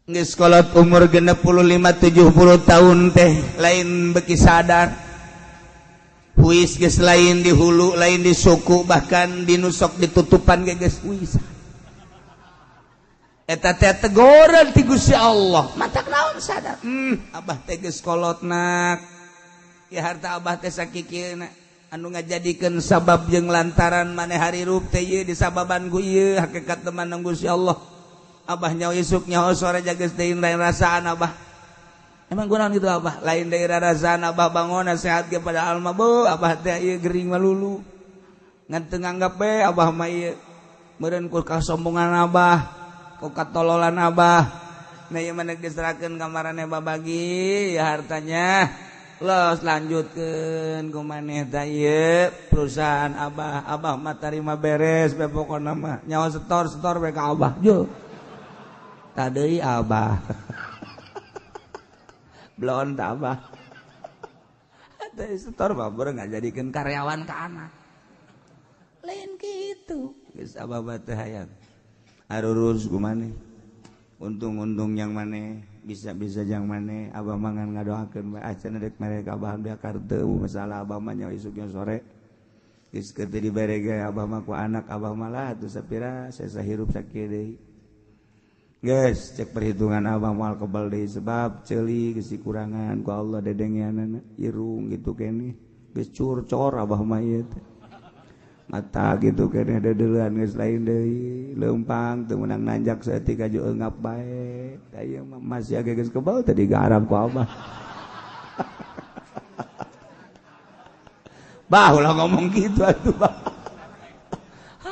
Geus kolot umur 65-70 tahun teh lain beki sadar. Huis geus lain di hulu, lain di suku, bahkan di nusok ditutupan geus huis. Eta teh teguran ti Gusti Allah. Matak naon sadar? Abah teh geus kolotna. Ya harta abah teh sakikieuna anu ngajadikeun sabab jeung lantaran maneh harirup teh ieu disababan ku ieu hakikat teman nang Gusti Allah. Abah nyawa isuk nyawa sore jages deui lain rasaan abah. Emang kunaon gitu abah? Lain deui rasaan abah bangun sehat ge padahal mah beuh abah teh ieu gering malulu. Ngan teu nganggap we abah mah ieu meureun ku kasombongan abah, ku katololan abah. Na ieu mah diserahkeun ka maraneh babagi ya hartanya. Los lanjutkeun ku maneh teh ieu perusahaan abah mah tarima beres be pokona mah nyawa setor we ka abah jo. Tadei abah belon tak abah tadi setor babur nggak jadikan karyawan ke anak lain gitu geus abah teh hayang arurus gumane untung yang mana bisa yang mana abah mangan ngadoakeun bae acan rek mereka abah biakar teu masalah abah mah nyawa isuknya sore Abah mah ku anak Abah malah atuh sapira saya hirup sakieu deui. Guys, cek perhitungan Abah moal kebal deui sebab ceuli geus dikurangan ku Allah dedengianana irung gitu kene. Geus curcor Abah mah ieu teh. Mata gitu kene dedeuleuan geus lain deui, leumpang teu meunang nanjak saeutik kaju eungap bae. Aya mah masih age geus kebal tadi garap ku Abah. Bah ulah ngomong gitu atuh bah.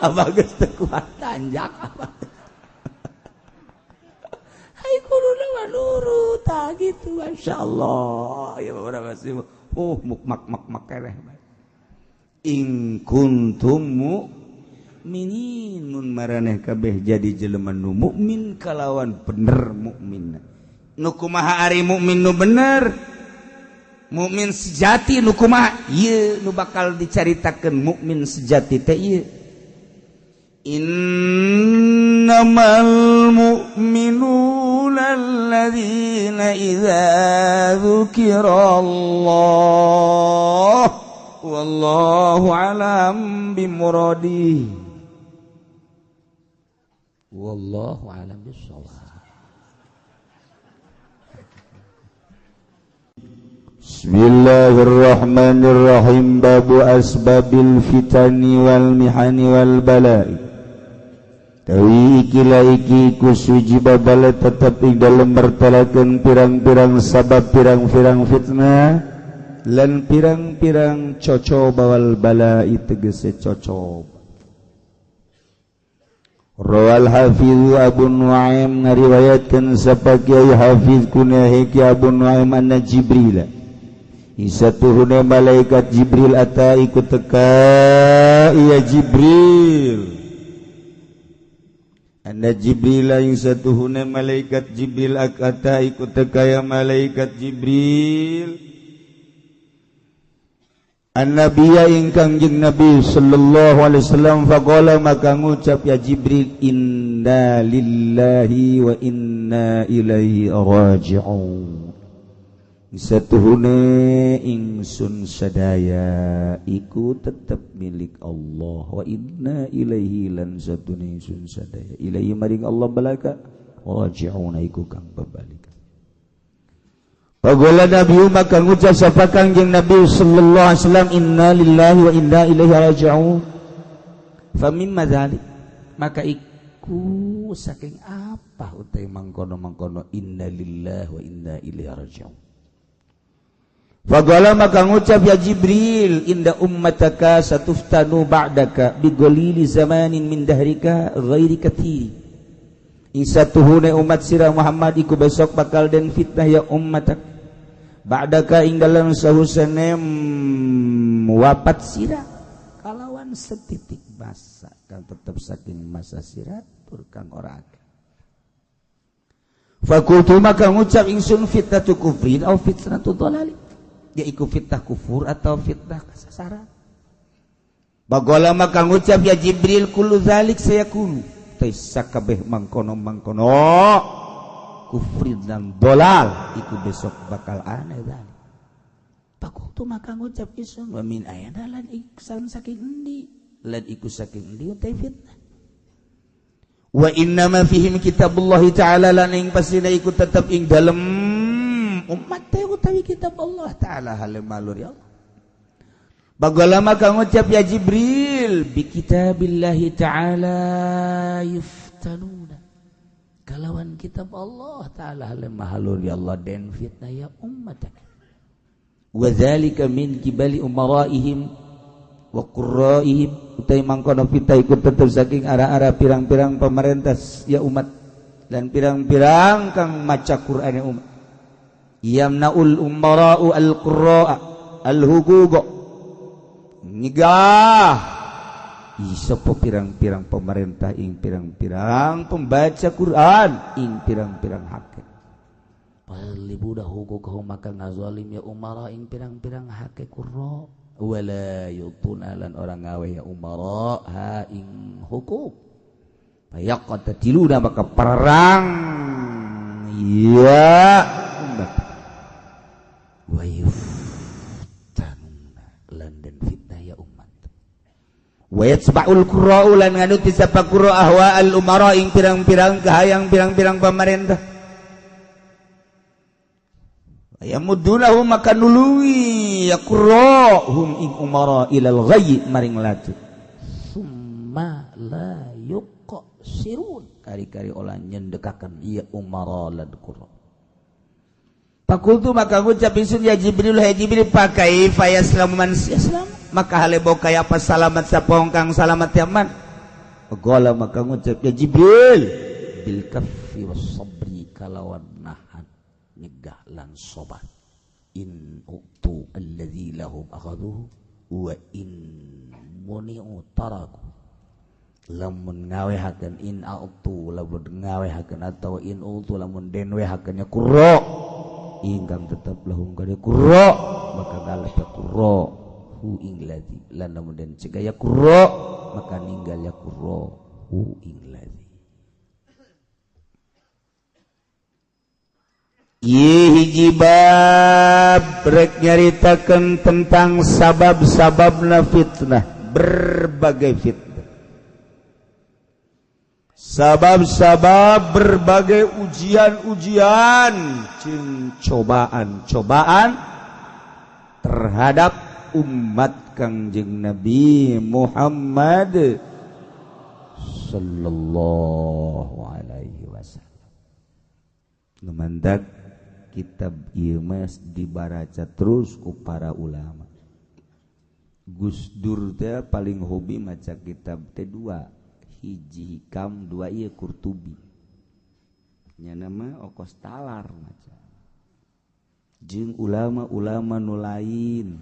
Abah geus teu kuat tanjak Abah. Hai kuduna mah nurut gitu masyaallah. Ya urang masih mak keneh. In kuntum mu'minin mun maraneh kabeh jadi jelema nu mukmin kalawan bener mukminna. Nu kumaha ari mukmin nu bener? Mukmin sejati nu kumaha? Ieu nu bakal dicaritakeun mukmin sejati teh ieu. Innamal mu'minuna alladzina idza dzukirallah wallahu alam bimuradi. Wallahu alam bissawab. Bismillahirrahmanirrahim. Babu asbabil fitani wal mihani wal bala'i. Tawi iki kusuji babala tetap ing dalam mertalakeun pirang-pirang sabab pirang-pirang fitnah lan pirang-pirang cocob wal bala'i tegese cocob. Rawal Hafiz Abu Nuaim ngariwayatkeun sapa Kiai Hafiz kunahe Ki Abu Nuaim anna Jibril isatuhuna malaikat Jibril ata ikut teka iya Jibril anna Jibril isatuhuna malaikat Jibril ata ikut teka ya malaikat Jibril an-nabiyya ingkang jeung Nabi sallallahu alaihi wasallam faqala maka ngucap ya Jibril inna lillahi wa inna ilaihi raji'un. Satuhune ingsun sadaya iku tetep milik Allah wa inna ilaihi lan satune ingsun sadaya ilaihi maring Allah balaka raji'un iku kang babalik. Faqala Nabi maka ngucap sapa Kangjeng Nabi sallallahu alaihi wasallam inna lillahi wa inna ilaihi raji'un. Fa mimma dzalik maka iku saking apa utai mangkono inna lillahi wa inna ilaihi raji'un. Faqala maka ngucap ya Jibril inda ummataka satuftanu ba'daka bigolili zamanin min dahrika ghairi kathiri. Insatuhune umat sirah Muhammad iku besok bakal den fitnah ya ummatak ba'daka ing dalam sahusane wafat sirah kalawan setitik masa kan tetep saking masa sirah tur kang ora akeh. Fakultu maka ngucap ingsun fitnatu kufrin au fitnatu dhalali yaiku fitnah kufur atau fitnah kesasaran. Bagola maka ngucap ya Jibril kullu zalik sayakunu taisa kabeh mangkono kufrin dan dolal iku besok bakal aneh zalik. Pakutu maka ngucap isun wa min ayana lan iksan saking endi lan iku saking endi utai fitnah. Wa inna ma fihim kitabullah ta'ala lan ing pasina iku tetep ing dalem umat teh utawi kitab Allah taala hale malur ya Allah. Bagala maka ngucap ya Jibril bi kitabillahi taala yuftanuna kalawan kitab Allah taala hale malur ya Allah den fitnah ya ummatak. Wa dzalika min kibali umaraihim wa qurraihim utai mangkono fitnah ikut tetep saking ara-ara pirang-pirang pemerintah ya umat dan pirang-pirang kang maca Qur'an ya umat. Yamna'ul umara'u al-qurra'a al-huquq nyegah isapa pirang-pirang pemerintah ing pirang-pirang pembaca Quran ing pirang-pirang hakim palibudah huquqahum maka ngazalim ya umara ing pirang-pirang hakim qurra wala yutuna lan orang ngawe ya umara ha ing huquq fayaqatiluna maka perang ya umat wa yuftanuna lan dan fitnah ya umat wa yatba'ul qurra'u lan nganut tisapa qurra ahwa al umara ing pirang-pirang kahayang pirang-pirang pamarentah yamudunahum maka nuluwi ya qurra'hum ing umara ilal ghayyi maring latu summa la yuqsirun kari-kari olah nyendekakan ieu umara lan qurra. Fakultu maka ngucap ingsun ya Jibril hai Jibril pakai fayaslamu man yaslam maka halebo kaya apa salamat sa pongkang salamat yaman qala maka ngucap ya Jibril bil kaffi was sabri kalawan nahan nyegah lan sabar in utu alladzi lahum akhadhu wa in muni'u taraku lamun ngawehakeun in utu lamun ngawehakeun atau in utu lamun den wehakeun nya qurra ingkang tetap lahum kada qurra maka galak qurra hu ing ladzi lan lamun den cegaya qurra maka ninggal ya qurra hu ing ladzi. Hiji bab rek nyaritakeun tentang sabab-sababna fitnah berbagai fitnah sabab-sabab berbagai ujian-ujian cobaan-cobaan terhadap umat Kangjeng Nabi Muhammad sallallahu alaihi wasallam. Numandak kitab ieu mas dibaraca terus ku para ulama. Gus Dur teh paling hobi maca kitab teh dua, hiji Hikam, dua ieu Qurtubi. Nya nama okos talar maca. Jeung ulama-ulama nu lain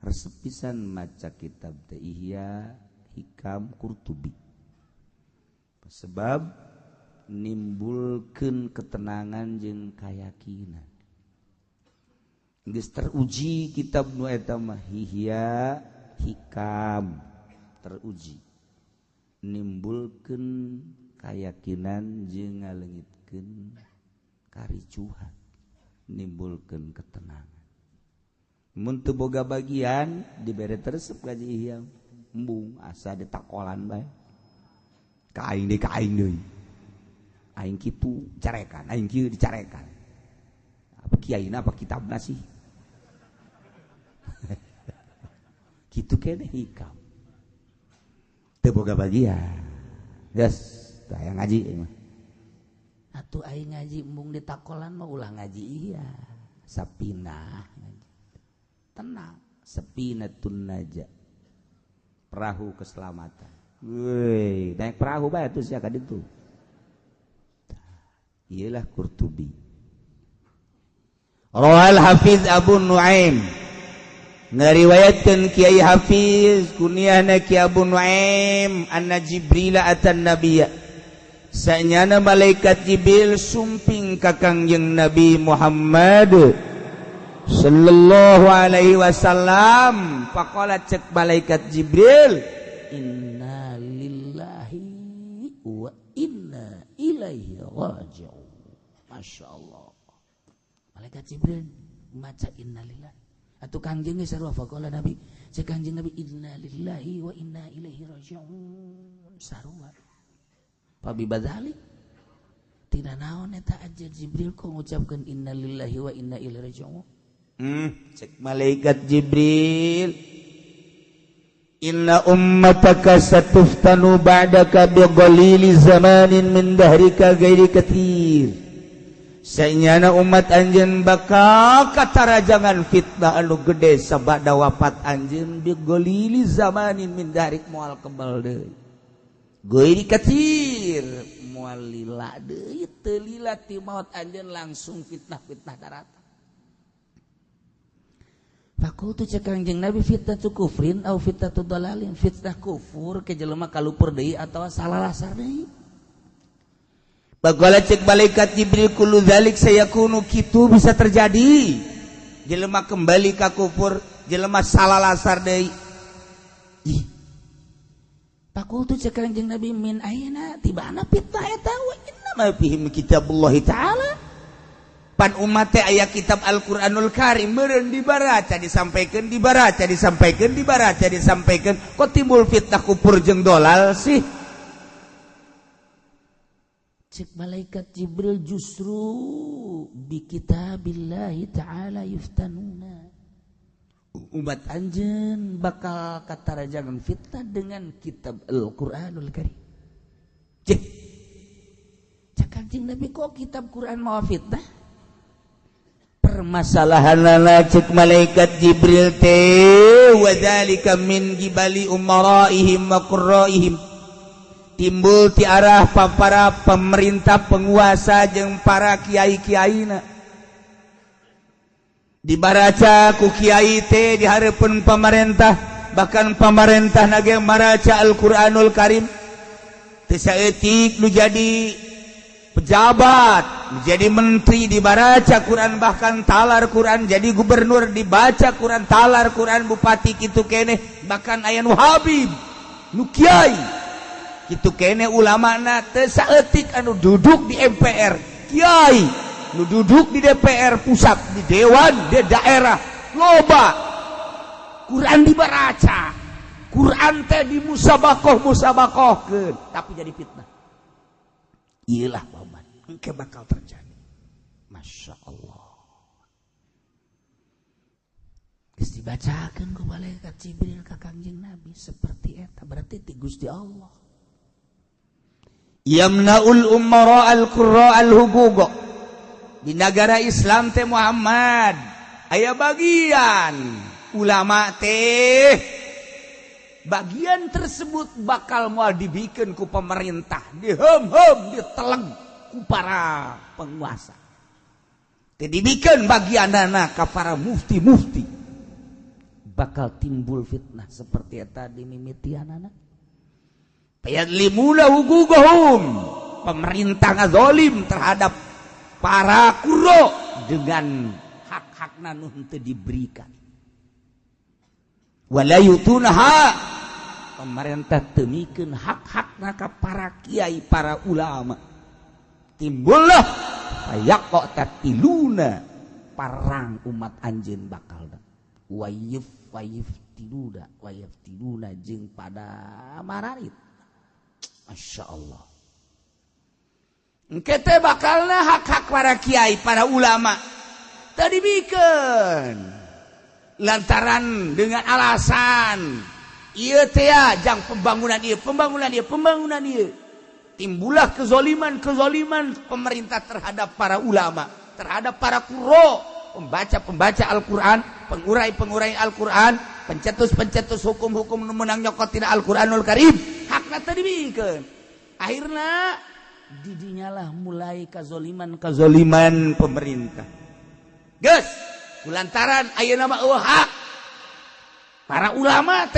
resep pisan maca kitab teh Ihya, Hikam, Qurtubi. Sebab nimbulkeun ketenangan jeung kayakinan. Geus teruji kitab nu eta mah Ihya, Hikam teruji. Nimbulkeun kayakinan jeung ngaleungitkeun karicuhan, nimbulkeun ketenangan. Mun teu boga bagian dibere resep ka Ihya, embung asa ditakolan bae. Ka aing deui. Aing kitu carekan, aing kieu dicarekan. Apa kiaina apa kitabna sih? Kitu keneh Hikam. Teu boga bagian. Yes, tah ngaji mah. Atuh aing ngaji embung ditakolan mah ulah ngaji iya. Sapinah. Tenang, sapinatun naja. Perahu keselamatan. Woi, naik perahu bae atuh sia ka ditu. Ialah Qurtubi. Rawal Hafiz Abu Nuaim ngariwayatkeun Kiai Hafiz kunyahna Ki Abu Nuaim anna Jibril atan nabiyya sanyana malaikat Jibril sumping ka Kangjeng Nabi Muhammad sallallahu alaihi wasallam faqala cek malaikat Jibril inna lillahi wa inna ilaihi raji'un. Masya Allah. Malaikat Jibril maca innalillahi. Atuh kangjeng geus sarua faqala Nabi. Cek kangjeng Nabi innalillahi wa inna ilaihi raji'un. Sarua. Pabi badzalik. Tina naon eta aja Jibril kok ngucapkeun innalillahi wa inna ilaihi raji'un. Cek malaikat Jibril inna ummataka satuftanu ba'daka bighalili zamanin min dahrika ghairi katsir. Saenyana umat anjeun bakal katarajangan fitnah anu gede sabada wafat anjeun bighalili zamanin min dahrik moal kembal deui. Ghairi katsir moal lila deui teu lila ti maot anjeun langsung fitnah-fitnah daratan. Fakultu cek Kangjeng Nabi fitnatu kufrin au fitnatu dalalin. Fitnah kufur ke jelema kalupur deui atawa salalasar deui. Bagala cek malaikat Jibril kullu dzalik sayakunu kitu bisa terjadi. Jelema kembali ka kufur, jelema salalasar deui. Ih. Fakultu cek Kangjeng Nabi min aina tibana fitnah eta wa inna ma fihi kitabullah taala. pan umat teh aya kitab Al-Qur'anul Karim meureun dibaraca disampaikan kok timbul fitnah kufur jeung dolal sih. Cek malaikat Jibril justru bi kitabillahi ta'ala yuftanuna. Umat anjeun bakal katarajangan fitnah dengan kitab Al-Qur'anul Karim. Cek Kanjeng Nabi kok kitab Quran mau fitnah? Permasalahanana cek malaikat Jibril teh wa dzalika min gibali umaraihim wa qurraihim, timbul ti arah para pemerintah penguasa jeung para kiai-kiaina. Dibaraca ku kiai teh di hareupeun pemerintah, bahkan pemerintah nage maraca Al-Qur'anul Karim. Teu saeutik nu jadi pejabat, jadi menteri dibaraca Quran, bahkan talar Quran, jadi gubernur dibaca Quran, talar Quran, bupati kitu kene, bahkan aya nu habib nu kiai kitu kene ulamana. Teu saeutik anu duduk di MPR kiai, nu duduk di DPR pusat, di dewan, di daerah, loba Quran dibaraca, Quran teh dimusabakohkeun, tapi jadi fitnah. Iyalah paman, engke bakal terjadi. Masya Allah. Geus dibacakeun ku malaikat Jibril ka Kangjeng Nabi seperti eta, berarti ti Gusti Allah. Yamnaul umara al-qurra al-huquq. Di negara Islam teh Muhammad aya bagian ulama teh, bagian tersebut bakal moal dibikeun ku pemerintah, dihem-hem, diteleng ku para penguasa. Teu dibikeun bagianana ka para mufti-mufti. Bakal timbul fitnah seperti eta di mimitianana. Fayadlimuna huquqahum, pemerintah ngazolim terhadap para qurra dengan hak-hakna nu teu diberikan. Wala yutunaha, pemerintah temikeun hak-hakna ka para kiai, para ulama. Timbullah fayaqtatiluna, parang umat anjeun bakal wayaftiluna jeung pada mararit. Masya Allah. Engke teh bakalna hak-hak para kiai, para ulama tadi bikeun lantaran dengan alasan ieu teh jang pembangunan ieu timbullah kezaliman pemerintah terhadap para ulama, terhadap para qurra, pembaca Al-Qur'an, pengurai Al-Qur'an, pencetus hukum-hukum nu meunang nyokot tina Al-Qur'anul Karim, hakna teh dibikeun. Akhirna didinyalah mulai kezaliman pemerintah. Geus kulantaran ayeuna mah hak para ulama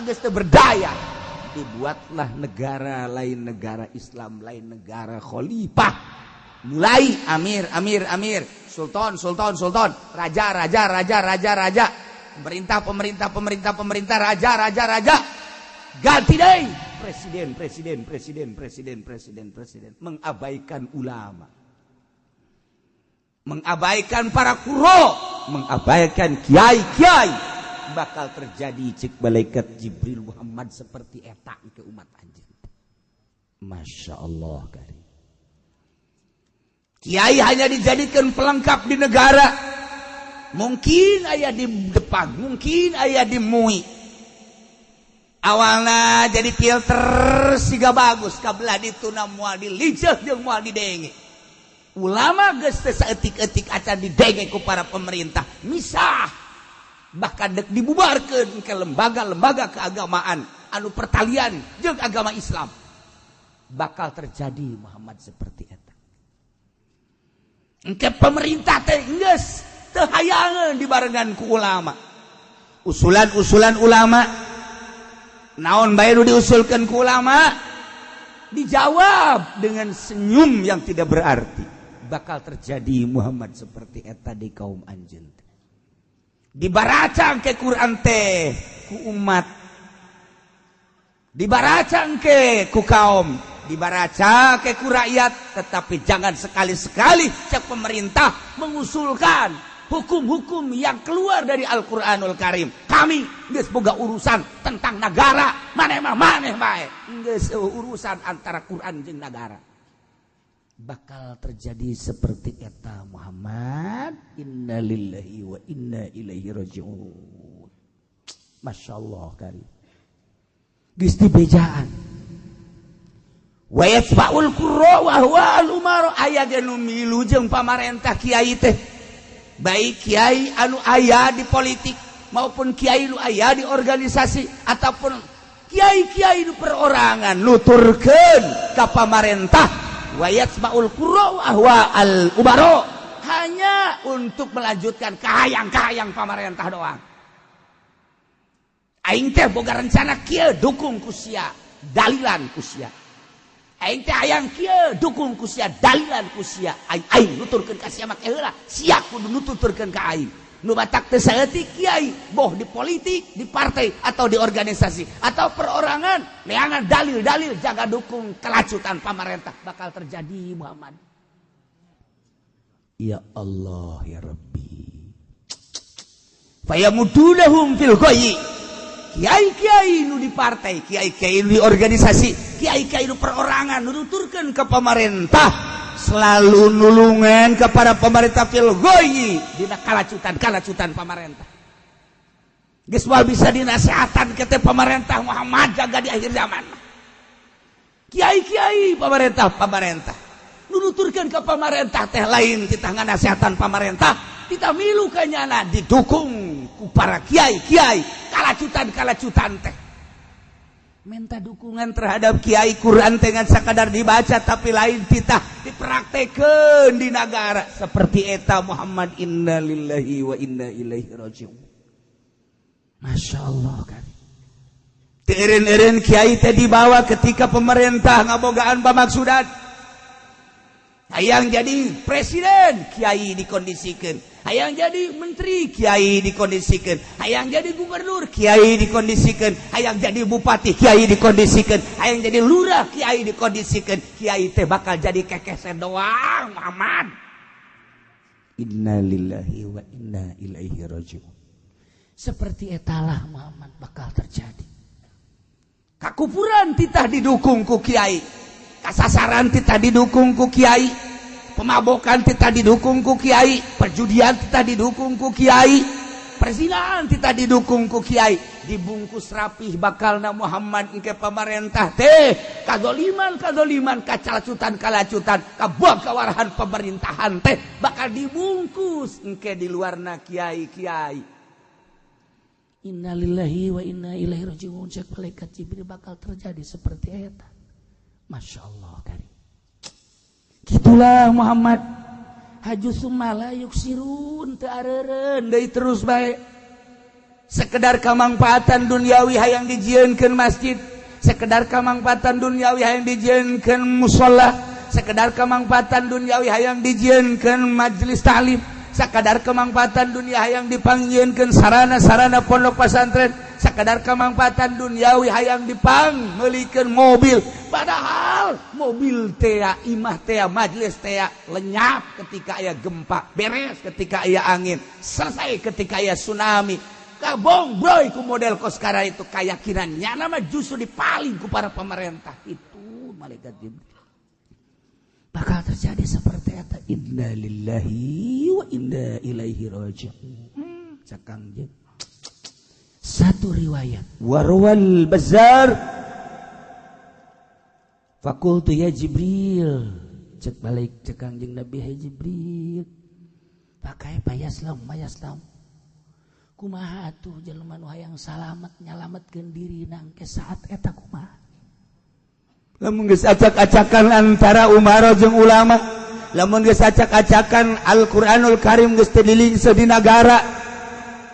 geus teu berdaya, dibuatlah negara lain, negara Islam lain, negara khalifah, mulai amir, sultan, raja, pemerintah, raja, ganti deui presiden, mengabaikan ulama, mengabaikan para qurra, mengabaikan kiai, bakal terjadi cek malaikat Jibril Muhammad seperti eta ke umat anjeun. Masya Allah karim. Kiai hanya dijadikan pelengkap di negara, mungkin aya di depan, mungkin aya di mui. Awalna jadi filter siga bagus, kabelah dituna moal dilijeh jeung moal didenge. Ulama geus teu saeutik-eutik acan didenge ku para pemerintah, misah, bahkan dek dibubarkeun ke lembaga-lembaga keagamaan anu pertalian jeung agama Islam. Bakal terjadi Muhammad seperti eta. Engke pemerintah teh geus teu hayangeun dibarengan ku ulama. Usulan-usulan ulama naon bae nu diusulkeun ku ulama dijawab dengan senyum yang tidak berarti. Bakal terjadi Muhammad seperti eta di kaum anjeun. Dibaraca ke Quran teh ku umat, dibaraca ke ku kaum, dibaraca ke ku rakyat, tetapi jangan sekali-sekali cek pemerintah mengusulkan hukum-hukum yang keluar dari Al-Qur'anul Karim. Kami geus boga urusan tentang negara, maneh bae. Geus urusan antara Quran jeung negara. Bakal terjadi seperti eta Muhammad. Innalillahi wa inna ilaihi raji'un. Masyaallah kali. Geus dibejaan. Wa yatfa'ul qurra wa huwa al-umara aya ge nu milu jeung pamarentah kiai teh. Baik kiai anu aya di politik maupun kiai nu aya di organisasi ataupun kiai-kiai nu perorangan nuturkeun ka pamarentah wa yatfa'ul qurra wa huwa al-umara hanya untuk melanjutkan kahayang-kahayang pamarentah doang. Aing teh boga rencana kieu dukung ku sia, dalilan ku sia. Aing teh hayang kieu dukung ku sia, dalilan ku sia. Aing nuturkeun ka sia make heula, sia kudu nuturkeun ka aing. Nu batak teh saeutik kiai, boh di politik, di partai atau di organisasi atau perorangan, leangan dalil-dalil jaga dukung kelacutan pamarentah bakal terjadi Muhammad. Ya Allah ya Rabbi. Fayamudunahum fil ghayyi. Kiai-kiai nu di partai, kiai-kiai nu di organisasi, kiai-kiai nu perorangan nuturkeun ke pemerintah selalu nulungan kepada pemerintah fil ghayyi dina kalacutan pemerintah. Geus moal bisa dinasehatan ke teh pemerintah Muhammad jaga di akhir zaman. Kiai-kiai pemerintah nuturkeun ke pemerintah teh lain kita nganasehatan pemerintah. Kita milu kanyana didukung ku para kiai-kiai kalacutan teh. Minta dukungan terhadap kiai Quran dengan sakadar dibaca tapi lain kita dipraktekeun di negara seperti eta Muhammad. Innalillahi wa inna ilaihi raji'un. Masyaallah kan. Teureun-eureun kiai teh dibawa ketika pemerintah ngabogaan pamaksudan. Hayang jadi presiden, kiai dikondisikan. Hayang jadi menteri, kiai dikondisikan. Hayang jadi gubernur, kiai dikondisikan. Hayang jadi bupati, kiai dikondisikan. Hayang jadi lurah, kiai dikondisikan. Kiai teh bakal jadi kekesen doang Muhammad. Innalillahi wa inna ilaihi raji'un. Seperti etalah Muhammad bakal terjadi. Kakufuran titah didukung ku kiai. Kasasaran kita didukung ku kiai, pemabokan kita didukung ku kiai, perjudian kita didukung ku kiai, perzinahan kita didukung ku kiai, dibungkus rapih bakalna Muhammad engke pemerintah teh kadzaliman kalacutan kabuang kawarahan pemerintahan teh bakal dibungkus engke di luarna kiai. Innalillahi wa inna ilaihi raji'un. Cek malaikat Jibril bakal terjadi seperti eta. Masya Allah kan. Gitulah Muhammad. Haju sumala yuk sirun teareren dari terus baik. Sekedar kamangpaatan duniawi hayang dijieunkeun masjid, sekedar kamangpaatan duniawi hayang dijieunkeun musholla, sekedar kamangpaatan duniawi hayang dijieunkeun majelis ta'lim, sekedar kamangpaatan dunia hayang dipanggieunkeun sarana-sarana pondok pesantren, sekadar kemampatan duniawi hayang dipang meulikeun mobil, padahal mobil teh imah teh majelis teh lenyap ketika aya gempa, beres ketika aya angin, selesai ketika aya tsunami. Kabong broy ku model koskara itu keyakinannya nama justru dipaling ku para pemerintah itu malaikat Jibril. Bakal terjadi seperti eta. Innalillahi wa inna ilaihi raji'un. Cakang jeung satu riwayat warwal Bazzar fakultu ya Jibril, cek balik cekang jeung Nabi Jibril pakai payaslam kumaha atuh jelema nu hayang salamet nyalametkeun diri nangke saat eta kumaha lamun geus acak-acakan antara umara jeung ulama, lamun geus acak-acakan Al-Qur'anul Karim geus teu dilingse di nagara,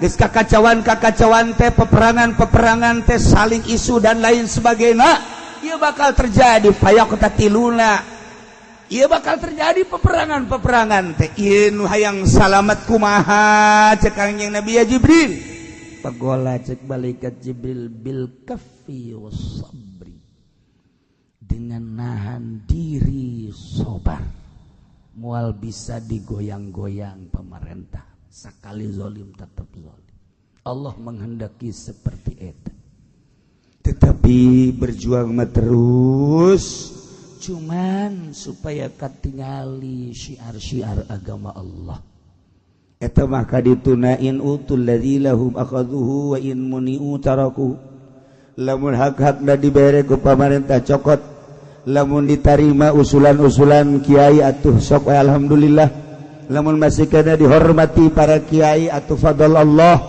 geus kakacauan teh peperangan teh saling isu dan lain sebagainya, ieu bakal terjadi fayaqtatiluna. Ieu bakal terjadi peperangan teh. Ieu nu hayang salamet kumaha cek kanjeng Nabi Jibril. Pagola cek malaikat Jibril bil kaffi was sabri. dengan nahan diri sabar mual bisa digoyang-goyang pemerintah sakali zalim tetap zalim. Allah menghendaki seperti itu. Tetapi berjuang mah terus cuman supaya katingali syiar-syiar agama Allah. Eta mah kaditunain utul ladzi lahum akhadhuhu wa in muni'u taraku. Lamun hak-hakna dibere ku pamarentah cokot, lamun diterima usulan-usulan kiai atuh sok alhamdulillah. Lamun masih kana dihormati para kiai atuh fadl Allah.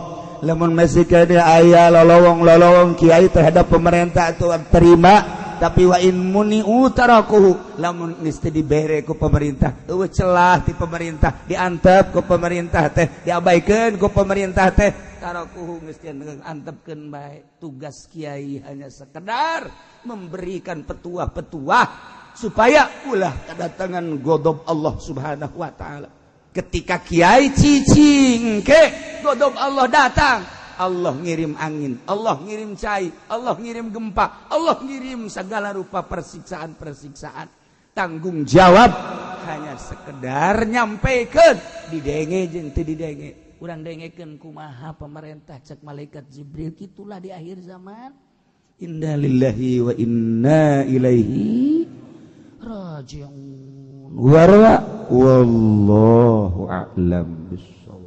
Lamun masih kana aya lolowong-lolowong kiai terhadap pemerintah atuh terima. Tapi wa in muni'u tarakuhu, lamun mesti dibere ku pemerintah eueuh celah ti pemerintah, diantep ku pemerintah teh, diabaikeun ku pemerintah teh, tarakuhu mesti antepkeun bae. Tugas kiai hanya sekedar memberikan petuah-petuah supaya ulah kedatangan ghadab Allah Subhanahu wa taala. Ketika kiai cicing ke ghadab Allah datang, Allah ngirim angin, Allah ngirim cai, Allah ngirim gempa, Allah ngirim segala rupa persiksaan-persiksaan. Tanggung jawab hanya sekedar nyampaikan didenge jeung teu didenge. Urang dengekeun kumaha pemerintah cek malaikat Jibril kitulah di akhir zaman. Inna lillahi wa inna ilaihi raji'un. Wallahu a'lam bissawab.